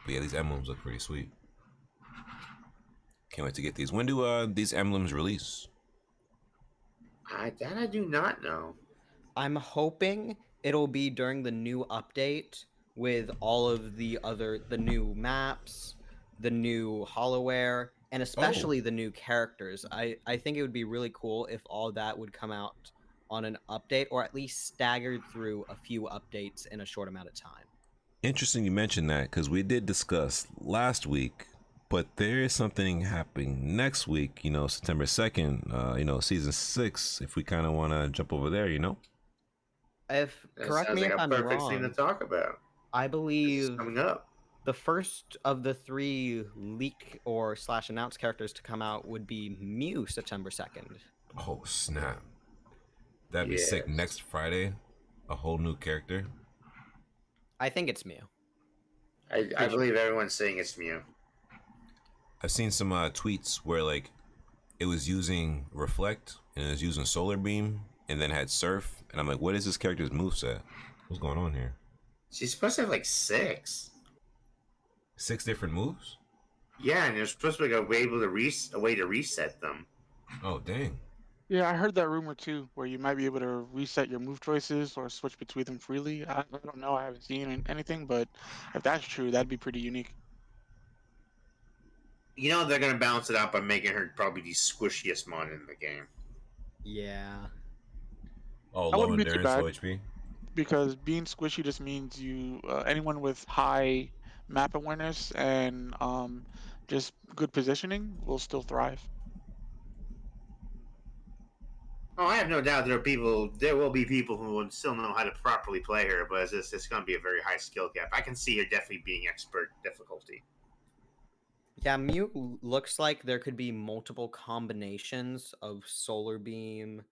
But yeah, these emblems look pretty sweet. Can't wait to get these. When do these emblems release? I do not know. I'm hoping it'll be during the new update with all of the new maps, the new hollowware, and especially the new characters. I think it would be really cool if all that would come out on an update, or at least staggered through a few updates in a short amount of time. Interesting you mentioned that, because we did discuss last week, but there is something happening next week, you know, September 2nd, you know, season 6, if we kind of want to jump over there, you know? If That correct sounds me like if a I'm perfect thing to wrong, talk about. I This is believe coming up. the first of the 3 leak or / announced characters to come out would be Mew September 2nd. Oh, snap. That'd be Yes. sick. Next Friday, a whole new character. I think it's Mew. I believe everyone's saying it's Mew. I've seen some tweets where, like, it was using Reflect, and it was using Solar Beam, and then had Surf, and I'm like, what is this character's moveset? What's going on here? She's supposed to have like 6. 6 different moves? Yeah, and there's supposed to be like a way to reset them. Oh, dang. Yeah, I heard that rumor too, where you might be able to reset your move choices or switch between them freely. I don't know, I haven't seen anything, but if that's true, that'd be pretty unique. You know they're gonna balance it out by making her probably the squishiest mon in the game. Yeah. Oh, I low wouldn't be too endurance, bad. low HP? Because being squishy just means anyone with high map awareness and just good positioning will still thrive. Oh, I have no doubt there will be people who will still know how to properly play her, but it's going to be a very high skill gap. I can see her definitely being expert difficulty. Yeah, Mew looks like there could be multiple combinations of Solar Beam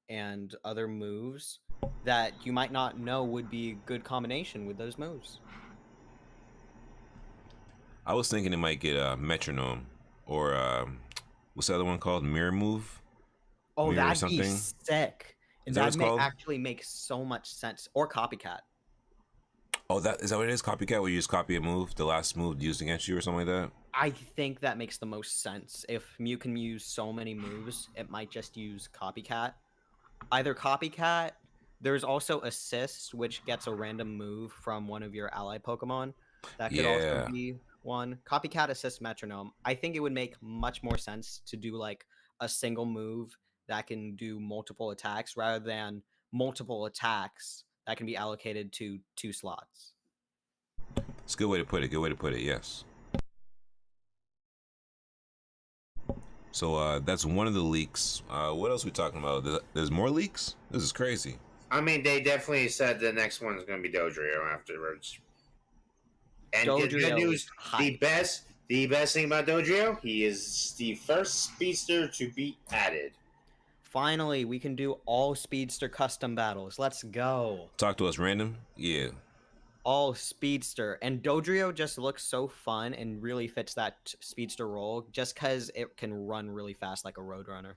and other moves that you might not know would be a good combination with those moves. I was thinking it might get Metronome, or what's the other one called? Mirror Move? Oh, Mirror that'd be something? sick. Is that what it's called? Actually make so much sense. Or Copycat. Oh, is that what it is? Copycat, where you just copy a move, the last move used against you or something like that? I think that makes the most sense. If Mew can use so many moves, it might just use Copycat. Either Copycat, there's also Assist, which gets a random move from one of your ally Pokemon. That could also be one. Copycat, Assist, Metronome. I think it would make much more sense to do like a single move that can do multiple attacks rather than multiple attacks that can be allocated to 2 slots. It's a good way to put it. Good way to put it, yes. So that's one of the leaks. What else are we talking about? There's more leaks? This is crazy. I mean, they definitely said the next one is going to be Dodrio afterwards. And the good news, the best thing about Dodrio, he is the first speedster to be added. Finally, we can do all speedster custom battles. Let's go. Talk to us, random. Yeah. All speedster, and Dodrio just looks so fun and really fits that speedster role just because it can run really fast like a roadrunner.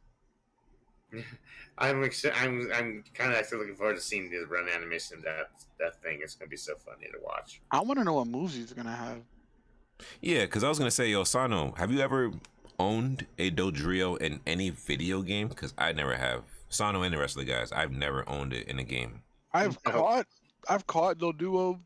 I'm kind of actually looking forward to seeing the run animation of that thing. It's gonna be so funny to watch. I want to know what moves he's gonna have. Yeah, because I was gonna say, yo, Sano, have you ever owned a Dodrio in any video game? Because I never have. Sano and the rest of the guys, I've never owned it in a game. I've caught Doduo.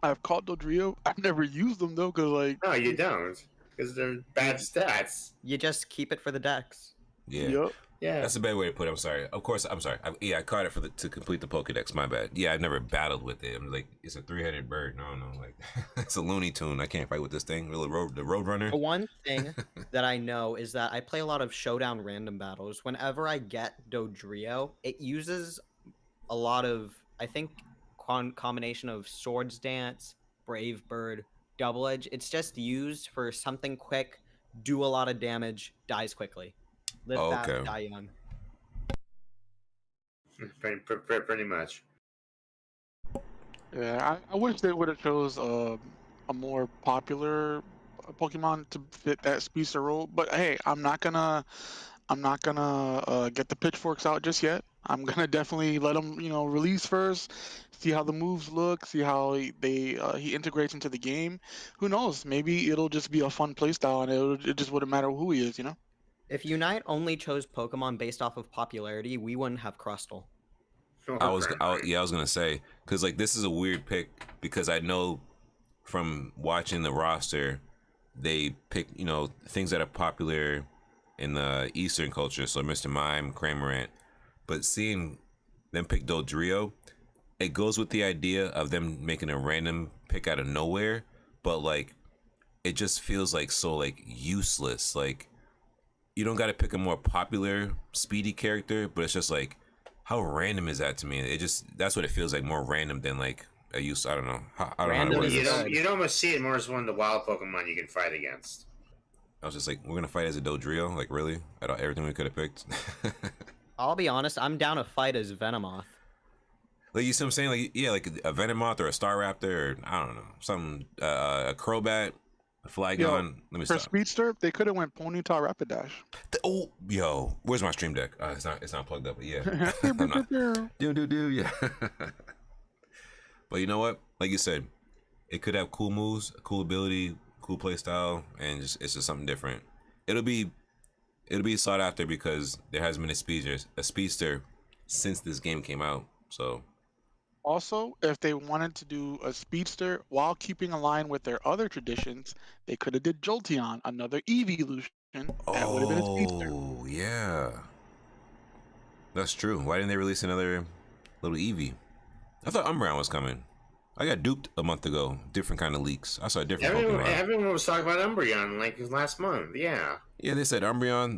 I've caught Dodrio. I've never used them though, cause like. No, you don't, because they're bad stats. You just keep it for the decks. Yeah. Yep. Yeah. That's a bad way to put it. I'm sorry. Of course, I'm sorry. I caught it to complete the Pokedex. My bad. Yeah, I've never battled with it. I'm like, it's a 3-headed bird. No, like it's a Looney Tune. I can't fight with this thing. The Roadrunner. The one thing that I know is that I play a lot of showdown random battles. Whenever I get Dodrio, it uses a lot of, I think, combination of Swords Dance, Brave Bird, Double Edge. It's just used for something quick, do a lot of damage, dies quickly. Live fast, die young. Pretty much. Yeah, I wish they would have chose a more popular Pokemon to fit that speedster role. But hey, I'm not gonna I'm not gonna get the pitchforks out just yet. I'm gonna definitely let him, release first, see how the moves look, see how he integrates into the game. Who knows? Maybe it'll just be a fun playstyle, and it just wouldn't matter who he is. If Unite only chose Pokemon based off of popularity, we wouldn't have Crustle. I was gonna say, because like this is a weird pick, because I know from watching the roster, they pick things that are popular in the Eastern culture, so Mr. Mime, Cramorant, but seeing them pick Dodrio, it goes with the idea of them making a random pick out of nowhere, but like it just feels like so like useless. Like you don't got to pick a more popular speedy character, but it's just like, how random is that to me? That's what it feels like, more random than like a use. I don't know. I don't know how to word this. You'd almost see it more as one of the wild Pokemon you can fight against. I was just like, we're gonna fight as a Dodrio, like really? Out of everything we could have picked. I'll be honest, I'm down to fight as Venomoth. Like, you see what I'm saying? Like, yeah, like a Venomoth or a Staraptor, or I don't know, something, a Crobat, a Flygon. Let me for stop. Speedster, they could have went Ponyta Rapidash. Oh, yo, where's my stream deck? It's not plugged up, but yeah. I'm not. Yeah. But you know what? Like you said, it could have cool moves, cool ability, cool play style, and it's just something different. It'll be sought after because there hasn't been a speedster since this game came out. So also, if they wanted to do a speedster while keeping in line with their other traditions, they could have did Jolteon, another evolution that would have been a speedster. Oh yeah, that's true. Why didn't they release another little Eevee? I thought Umbreon was coming. I got duped a month ago. Different kind of leaks. I saw a different Pokemon. Everyone was talking about Umbreon like last month. Yeah. Yeah, they said Umbreon,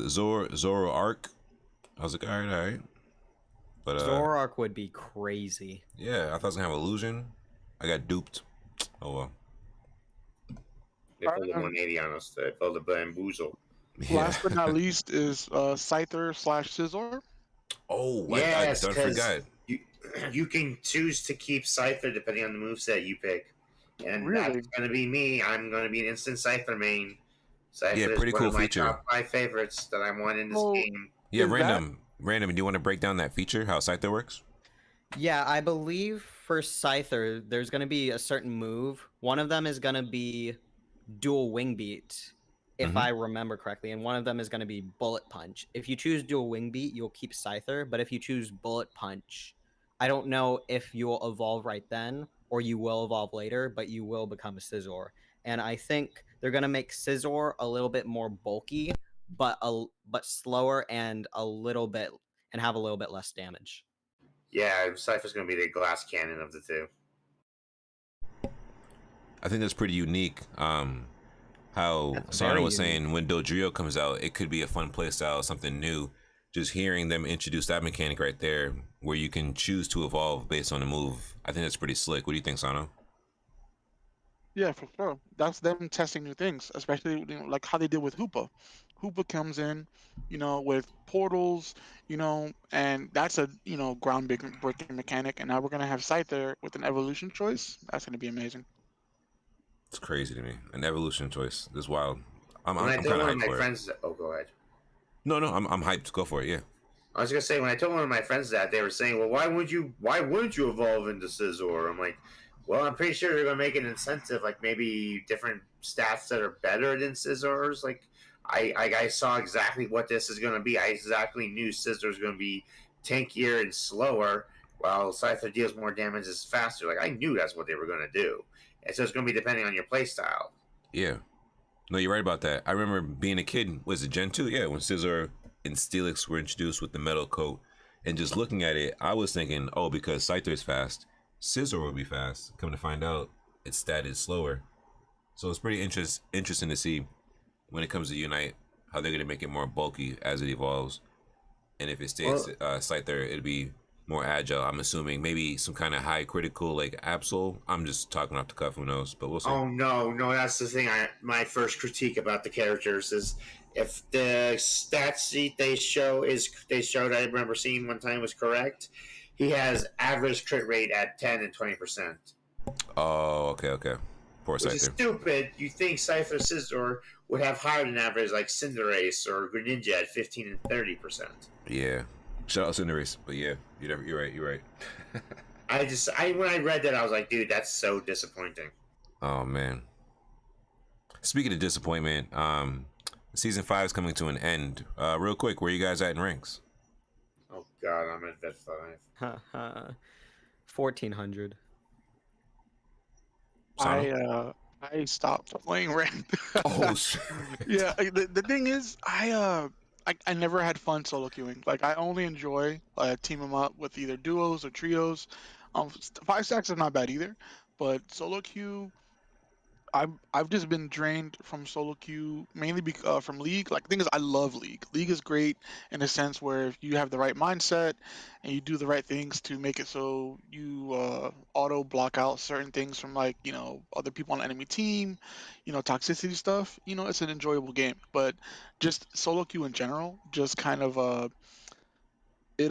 Zoroark. I was like, all right. But Zoroark would be crazy. Yeah, I thought I was gonna have Illusion. I got duped. Oh well. They pulled a 180 on us. They pulled a bamboozle. Yeah. Last but not least is Scyther / Scizor. Oh, yes, I forgot. You can choose to keep Scyther depending on the moveset you pick. And Really? that's going to be me. I'm going to be an instant Scyther main. Scyther Pretty is one cool of my feature. top 5 favorites that I want in this game. Yeah, Random, do you want to break down that feature, how Scyther works? Yeah, I believe for Scyther, there's going to be a certain move. One of them is going to be Dual Wing Beat, if I remember correctly, and one of them is going to be Bullet Punch. If you choose Dual Wing Beat, you'll keep Scyther, but if you choose Bullet Punch, I don't know if you'll evolve right then or you will evolve later, but you will become a Scizor. And I think they're going to make Scizor a little bit more bulky, but slower and have a little bit less damage. Yeah, Scyther's going to be the glass cannon of the two. I think that's pretty unique. How Sana was saying, when Dodrio comes out, it could be a fun playstyle, something new. Just hearing them introduce that mechanic right there, where you can choose to evolve based on the move, I think that's pretty slick. What do you think, Sano? Yeah, for sure. That's them testing new things, especially like how they did with Hoopa. Hoopa comes in, with portals, and that's a breaking mechanic. And now we're gonna have Scyther with an evolution choice. That's gonna be amazing. It's crazy to me. An evolution choice. This is wild. I'm kind of hyped for it. Oh, go ahead. No, I'm hyped. Go for it. Yeah. I was gonna say, when I told one of my friends that, they were saying, "Well, why wouldn't you evolve into Scizor?" I'm like, "Well, I'm pretty sure they're gonna make an incentive, like maybe different stats that are better than Scizor's." Like, I saw exactly what this is gonna be. I exactly knew Scizor's gonna be tankier and slower, while Scyther deals more damage, is faster. Like, I knew that's what they were gonna do, and so it's gonna be depending on your playstyle. Yeah. No, you're right about that. I remember being a kid. Was it Gen 2? Yeah, when Scizor and Steelix were introduced with the metal coat, and just looking at it, I was thinking, oh, because Scyther is fast, Scizor will be fast. Come to find out, its stat is slower. So it's pretty interesting to see when it comes to Unite, how they're going to make it more bulky as it evolves. And if it stays Scyther, it'll be more agile. I'm assuming maybe some kind of high critical like Absol. I'm just talking off the cuff, who knows, but we'll see. Oh no, that's the thing. My first critique about the characters is, if the stat sheet they showed I remember seeing one time was correct, he has average crit rate at 10 and 20%. Oh, okay. Poor Scyther. Which is stupid. You think Scyther Scizor would have higher than average, like Cinderace or Greninja at 15 and 30%. Yeah. Shout out Cinderace, but yeah, you're right. You're right. When I read that, I was like, dude, that's so disappointing. Oh man. Speaking of disappointment, season 5 is coming to an end. Real quick, where you guys at in ranks? Oh god, I'm at Vet 5. 1400. I stopped playing ranked. Oh shit. Yeah, the thing is, I never had fun solo queuing. Like I only enjoy teaming up with either duos or trios. 5 stacks is not bad either, but solo queue, I've just been drained from solo queue mainly from League. Like the thing is, I love League. League is great in a sense where if you have the right mindset and you do the right things to make it so you auto block out certain things from like other people on the enemy team, toxicity stuff. It's an enjoyable game. But just solo queue in general, just kind of it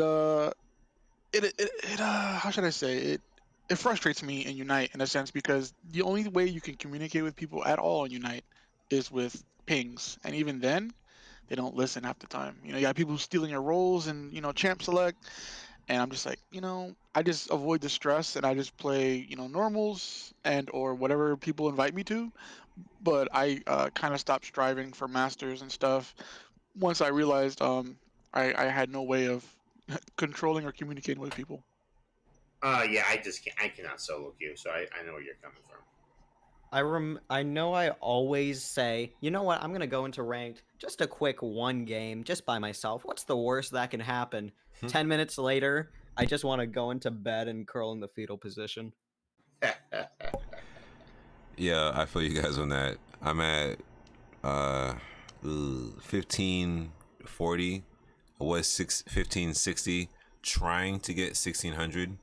how should I say it? It frustrates me in Unite in a sense because the only way you can communicate with people at all in Unite is with pings, and even then, they don't listen half the time. You got people stealing your roles and champ select, and I'm just like, I just avoid the stress and I just play normals and or whatever people invite me to. But I kind of stopped striving for masters and stuff once I realized I had no way of controlling or communicating with people. Yeah, I just can't. I cannot solo queue, so I know where you're coming from. I know I always say, you know what, I'm gonna go into ranked, just a quick one game, just by myself. What's the worst that can happen? 10 minutes later, I just want to go into bed and curl in the fetal position. Yeah, I feel you guys on that. I'm at 1540. I was 1560, trying to get 1600,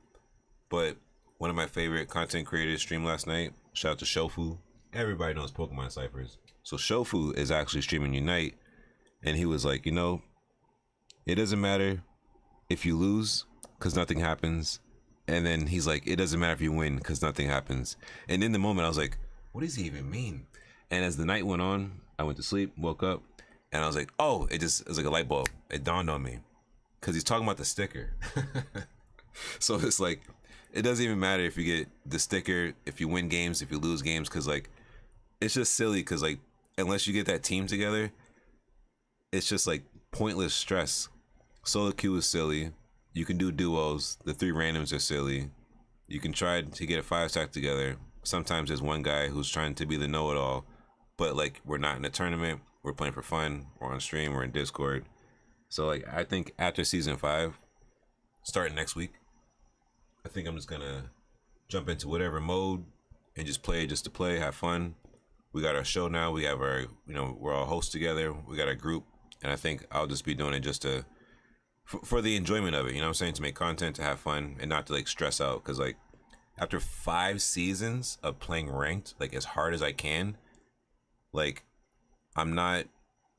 but one of my favorite content creators streamed last night. Shout out to Shofu. Everybody knows Pokemon Ciphers. So Shofu is actually streaming Unite, and he was like, it doesn't matter if you lose, because nothing happens. And then he's like, it doesn't matter if you win, because nothing happens. And in the moment, I was like, what does he even mean? And as the night went on, I went to sleep, woke up, and I was like, oh, it was like a light bulb. It dawned on me. Because he's talking about the sticker. So it's like, it doesn't even matter if you get the sticker, if you win games, if you lose games, because like, it's just silly, because like, unless you get that team together, it's just like pointless stress. Solo queue is silly. You can do duos. The 3 randoms are silly. You can try to get a 5-stack together. Sometimes there's one guy who's trying to be the know-it-all, but like, we're not in a tournament. We're playing for fun. We're on stream. We're in Discord. So like, I think after season 5, starting next week, I think I'm just gonna jump into whatever mode and just play just to play, have fun. We got our show now. We have our, we're all hosts together. We got our group, and I think I'll just be doing it just to, for the enjoyment of it. You know what I'm saying? To make content, to have fun, and not to like stress out. Because like, after 5 seasons of playing ranked, like as hard as I can, like, I'm not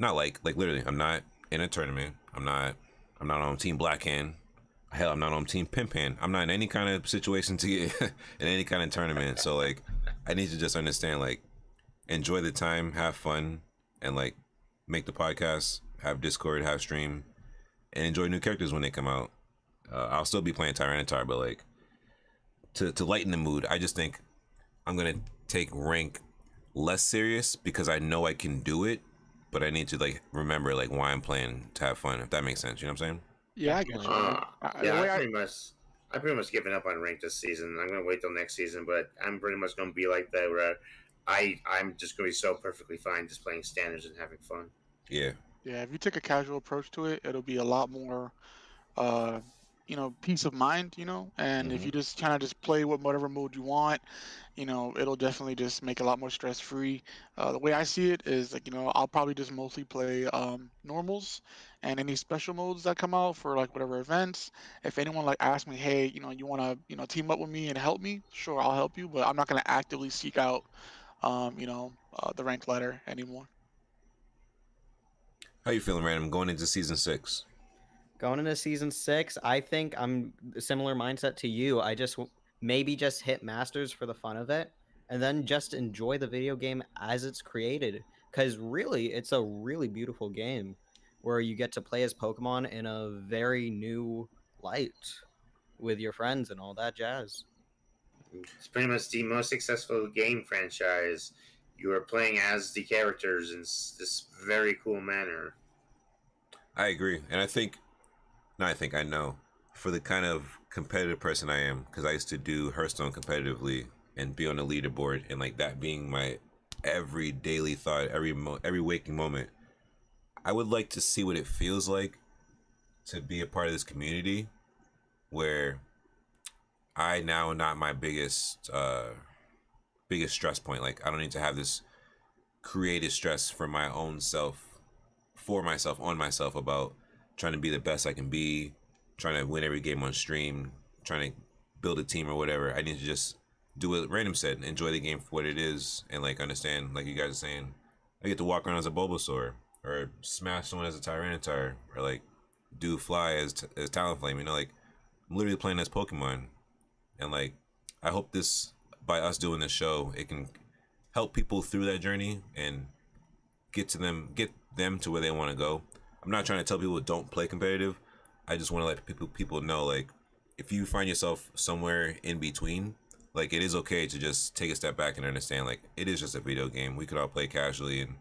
like literally, I'm not in a tournament. I'm not on Team Blackhand. Hell, I'm not on Team Pimpan. I'm not in any kind of situation to get in any kind of tournament. So like, I need to just understand, like, enjoy the time, have fun, and like, make the podcast, have Discord, have stream, and enjoy new characters when they come out. I'll still be playing Tyranitar, but like, to lighten the mood, I just think I'm gonna take rank less serious because I know I can do it, but I need to like remember like why I'm playing, to have fun. If that makes sense, you know what I'm saying? Yeah, I get you. Yeah, I pretty much given up on ranked this season. I'm gonna wait till next season, but I'm pretty much gonna be like that where I'm just gonna be so perfectly fine just playing standards and having fun. Yeah. Yeah, if you take a casual approach to it, it'll be a lot more uh peace of mind, and if you just kind of just play with whatever mode you want, it'll definitely just make it a lot more stress free. The way I see it is like, I'll probably just mostly play normals and any special modes that come out for like whatever events. If anyone like asks me, hey, you want to team up with me and help me, sure, I'll help you, but I'm not going to actively seek out the ranked ladder anymore. How you feeling, Random? Going into season 6. Going into season 6, I think I'm a similar mindset to you. I just maybe just hit masters for the fun of it, and then just enjoy the video game as it's created. because really, it's a really beautiful game where you get to play as Pokemon in a very new light with your friends and all that jazz. It's pretty much the most successful game franchise. You are playing as the characters in this very cool manner. I agree, and I know, for the kind of competitive person I am, because I used to do Hearthstone competitively and be on the leaderboard, and like that being my every daily thought, every waking moment. I would like to see what it feels like to be a part of this community where I now am not my biggest stress point. Like I don't need to have this creative stress for my own self, for myself, on myself about trying to be the best I can be, trying to win every game on stream, trying to build a team or whatever. I need to just do what Random said, enjoy the game for what it is, and like understand, like you guys are saying, I get to walk around as a Bulbasaur, or smash someone as a Tyranitar, or like do fly as Talonflame. You know, like I'm literally playing as Pokemon, and like I hope this, by us doing this show, it can help people through that journey and get them to where they want to go. I'm not trying to tell people don't play competitive. I just want to let people know, like, if you find yourself somewhere in between, like, it is okay to just take a step back and understand, like, it is just a video game. We could all play casually and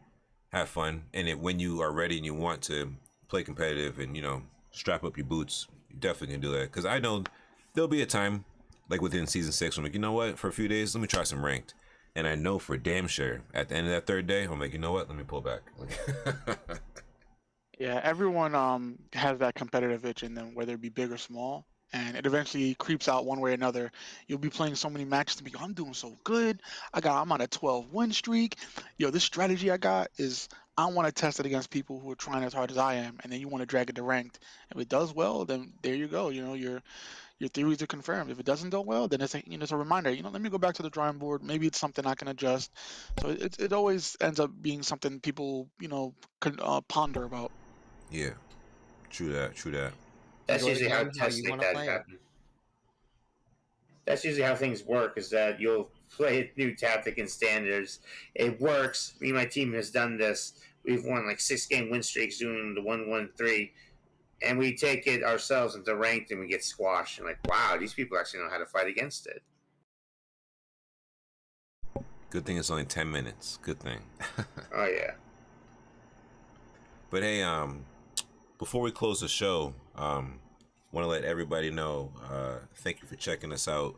have fun. And when you are ready and you want to play competitive and, you know, strap up your boots, you definitely can do that. Because I know there'll be a time, like within season 6, I'm like, you know what, for a few days, let me try some ranked. And I know for damn sure at the end of that 3rd day, I'm like, you know what, let me pull back. Yeah, everyone has that competitive itch in them, whether it be big or small, and it eventually creeps out one way or another. You'll be playing so many matches to be, I'm doing so good. I'm on a 12 win streak. Yo, this strategy I got is I want to test it against people who are trying as hard as I am, and then you want to drag it to ranked. If it does well, then there you go. You know, your theories are confirmed. If it doesn't go well, then it's a reminder. You know, let me go back to the drawing board. Maybe it's something I can adjust. So it always ends up being something people can ponder about. Yeah, true that. That's Enjoy the usually how game how tests you like want to that play it. happen. That's usually how things work. Is that you'll play a new tactic in standards. It works. Me and my team has done this. We've won like 6-game win streaks doing the 1-1-3, and we take it ourselves into ranked and we get squashed. And like, wow, these people actually know how to fight against it. Good thing it's only 10 minutes. Good thing. Oh yeah. But hey, before we close the show, want to let everybody know, thank you for checking us out.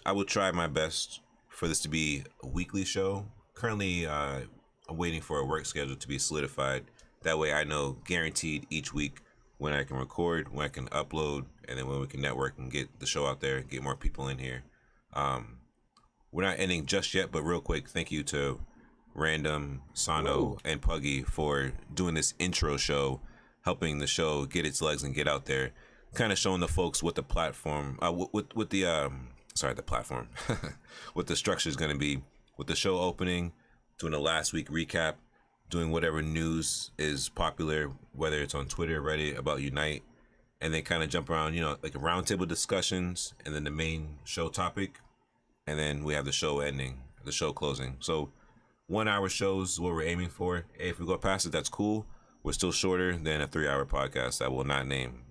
I will try my best for this to be a weekly show. Currently, I'm waiting for a work schedule to be solidified. That way I know guaranteed each week when I can record, when I can upload, and then when we can network and get the show out there, get more people in here. We're not ending just yet, but real quick, thank you to Random, Sano, and Puggy for doing this intro show, helping the show get its legs and get out there, kind of showing the folks what the platform, what the platform, what the structure is going to be, with the show opening, doing a last week recap, doing whatever news is popular, whether it's on Twitter, Reddit, about Unite, and then kind of jump around, you know, like a roundtable discussions, and then the main show topic, and then we have the show ending, the show closing. So 1 hour shows is what we're aiming for. Hey, if we go past it, that's cool. We're still shorter than a 3-hour podcast I will not name.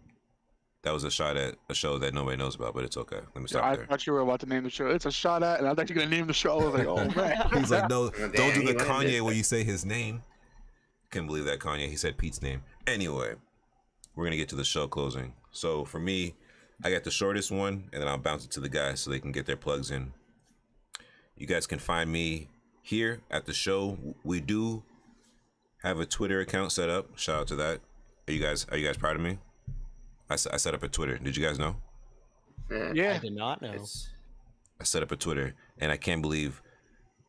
That was a shot at a show that nobody knows about, but it's okay. Let me stop there. I thought you were about to name the show. It's a shot at, and I thought you were gonna name the show. I was like, oh man. He's like, no, Damn, don't do he the went Kanye in. when you say his name. Couldn't believe that Kanye. He said Pete's name. Anyway, we're gonna get to the show closing. So for me, I got the shortest one, and then I'll bounce it to the guys so they can get their plugs in. You guys can find me here at the show. We do have a Twitter account set up. Shout out to that. Are you guys proud of me? I set up a Twitter. Did you guys know? Yeah. I did not know. I set up a Twitter, and I can't believe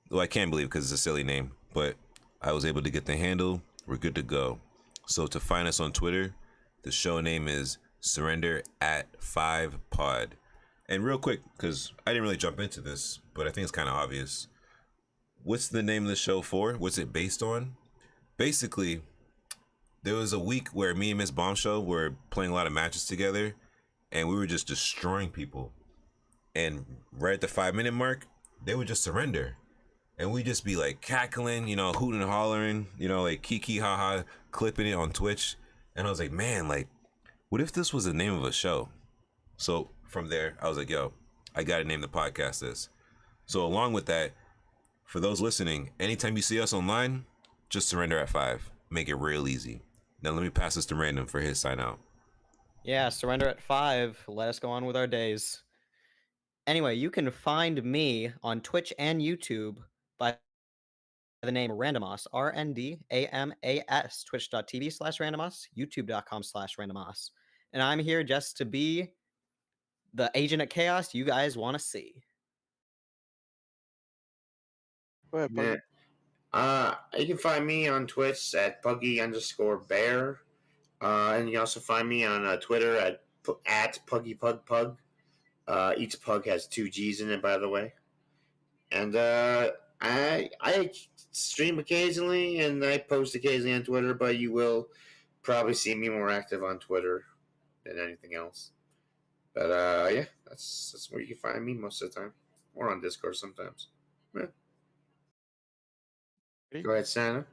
because it's a silly name, but I was able to get the handle. We're good to go. So to find us on Twitter, the show name is Surrender@5pod. And real quick, because I didn't really jump into this, but I think it's kind of obvious. What's the name of the show for? What's it based on? Basically, there was a week where me and Miss Bombshell were playing a lot of matches together, and we were just destroying people. And right at the 5-minute mark, they would just surrender. and we just be like cackling, you know, hooting and hollering, you know, like kiki haha, clipping it on Twitch. And I was like, man, like, what if this was the name of a show? So from there, I was like, yo, I gotta name the podcast this. So along with that, for those listening, anytime you see us online, just surrender at 5. Make it real easy. Now let me pass this to Random for his sign out. Yeah, surrender at 5. Let us go on with our days. Anyway, you can find me on Twitch and YouTube by the name Randamas, RndamasYT, twitch.tv/Randamas, youtube.com/Randamas. And I'm here just to be the agent of chaos you guys want to see. Go ahead, Puggy. You can find me on Twitch at Puggy_Bear. And you can also find me on Twitter at PuggyPugPug. Each pug has 2 G's in it, by the way. And I stream occasionally and I post occasionally on Twitter, but you will probably see me more active on Twitter than anything else. But yeah, that's where you can find me most of the time, or on Discord sometimes. Yeah. Go ahead, Santa.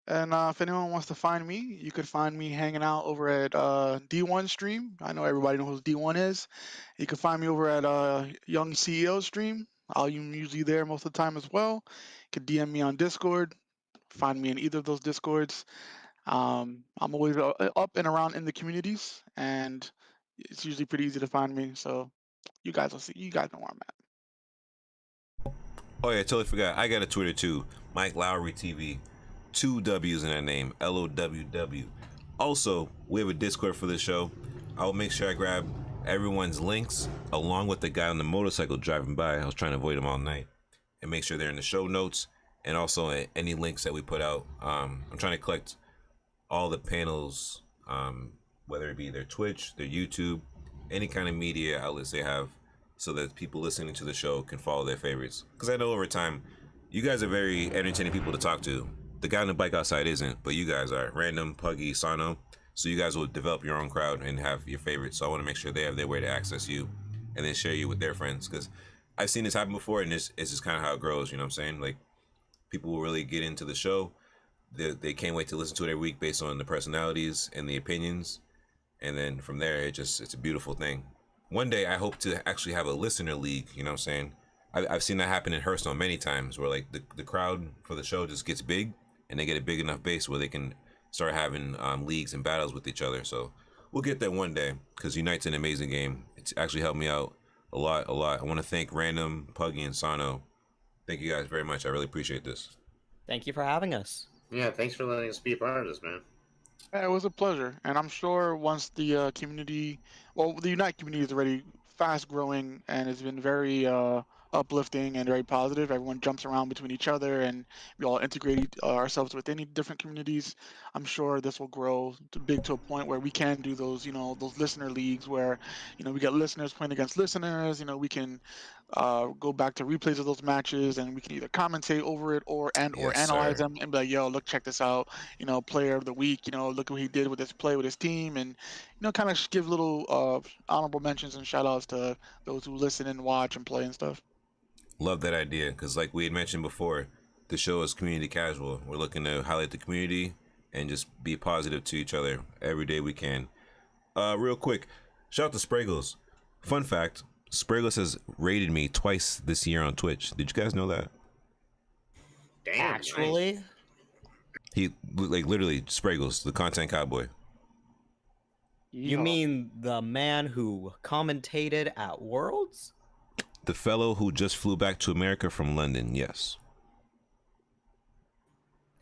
And if anyone wants to find me, you could find me hanging out over at D1 Stream. I know everybody knows who D1 is. You can find me over at Young CEO Stream. I'm usually there most of the time as well. You can DM me on Discord. Find me in either of those Discords. I'm always up and around in the communities, and it's usually pretty easy to find me. So you guys will see. You guys know where I'm at. Oh yeah, totally forgot. I got a Twitter too. Mike Lowwry TV. 2 W's in that name. LOWW. Also, we have a Discord for the show. I'll make sure I grab everyone's links along with the guy on the motorcycle driving by. I was trying to avoid him all night. And make sure they're in the show notes and also any links that we put out. I'm trying to collect all the panels, whether it be their Twitch, their YouTube, any kind of media outlets they have, so that people listening to the show can follow their favorites. Because I know over time, you guys are very entertaining people to talk to. The guy on the bike outside isn't, but you guys are. Random, Puggy, Sano. So you guys will develop your own crowd and have your favorites. So I want to make sure they have their way to access you and then share you with their friends. Because I've seen this happen before, and it's just kind of how it grows, you know what I'm saying? Like, people will really get into the show. They can't wait to listen to it every week based on the personalities and the opinions. And then from there, it's a beautiful thing. One day, I hope to actually have a listener league, you know what I'm saying? I've seen that happen in Hearthstone many times, where like the crowd for the show just gets big, and they get a big enough base where they can start having leagues and battles with each other. So we'll get there one day, because Unite's an amazing game. It's actually helped me out a lot. I want to thank Random, Puggy, and Sano. Thank you guys very much. I really appreciate this. Thank you for having us. Yeah, thanks for letting us be a part of this, man. Yeah, it was a pleasure, and I'm sure once the community, well, the Unite community is already fast growing and it's been very uplifting and very positive. Everyone jumps around between each other, and we all integrate ourselves within different communities. I'm sure this will grow big to a point where we can do those, those listener leagues where, we get listeners playing against listeners. We can go back to replays of those matches, and we can either commentate over it or Yes, analyze sir. them and be like, yo, look, check this out, player of the week, look what he did with his play with his team, and kind of give little honorable mentions and shout outs to those who listen and watch and play and stuff. Love that idea, because like we had mentioned before, the show is community casual. We're looking to highlight the community and just be positive to each other every day we can. Real quick, shout out to Spraggles. Fun fact, Spraggles has rated me twice this year on Twitch. Did you guys know that? Damn. Actually, Nice. He, like, literally, Spraggles, the content cowboy. you mean the man who commentated at Worlds? The fellow who just flew back to America from London, yes.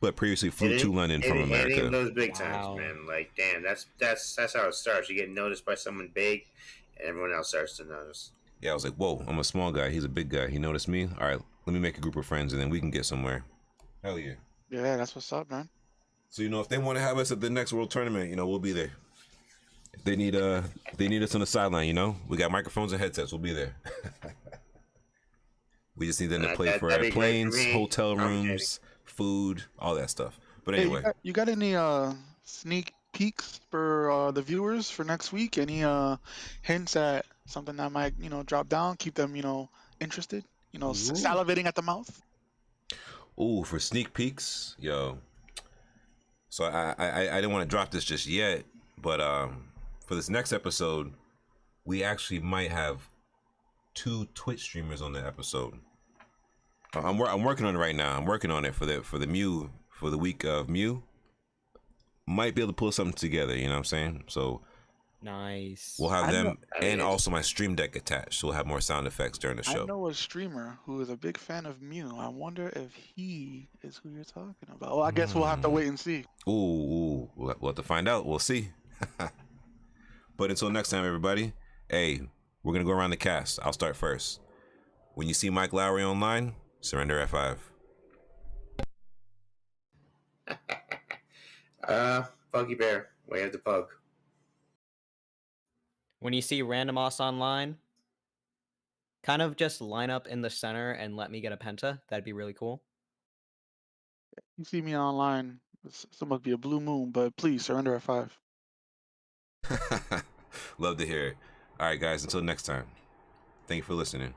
But previously flew to London from America. Hitting those big Wow. times, man. Like, damn, that's how it starts. You get noticed by someone big, and everyone else starts to notice. Yeah, I was like, whoa, I'm a small guy. He's a big guy. He noticed me. All right, let me make a group of friends, and then we can get somewhere. Hell yeah. Yeah, that's what's up, man. So, if they want to have us at the next World Tournament, we'll be there. If they need us on the sideline, we got microphones and headsets. We'll be there. We just need them to play for that'd be great airplanes, for me. hotel I'm rooms, food, all that stuff. But Hey, anyway, you got any sneak peeks for the viewers for next week? Any hints at something that might drop down, keep them interested, Ooh. salivating at the mouth? Ooh, for sneak peeks, yo. So I didn't want to drop this just yet, but for this next episode, we actually might have 2 Twitch streamers on the episode. I'm working on it right now. I'm working on it for the Mew, for the week of Mew. Might be able to pull something together, you know what I'm saying? So Nice. we'll have them and Nice. also my stream deck attached. So we'll have more sound effects during the I show. know a streamer who is a big fan of Mew. I wonder if he is who you're talking about. Well, I guess we'll have to wait and see. Ooh, we'll have to find out. We'll see. But until next time, everybody, hey, we're going to go around the cast. I'll start first. When you see Mike Lowwry online, surrender at 5. PuggyBear, way of the pug. When you see Randamas online, kind of just line up in the center and let me get a penta. That'd be really cool. You see me online, it's must be a blue moon, but please surrender at 5. Love to hear it. All right, guys, until next time. Thank you for listening.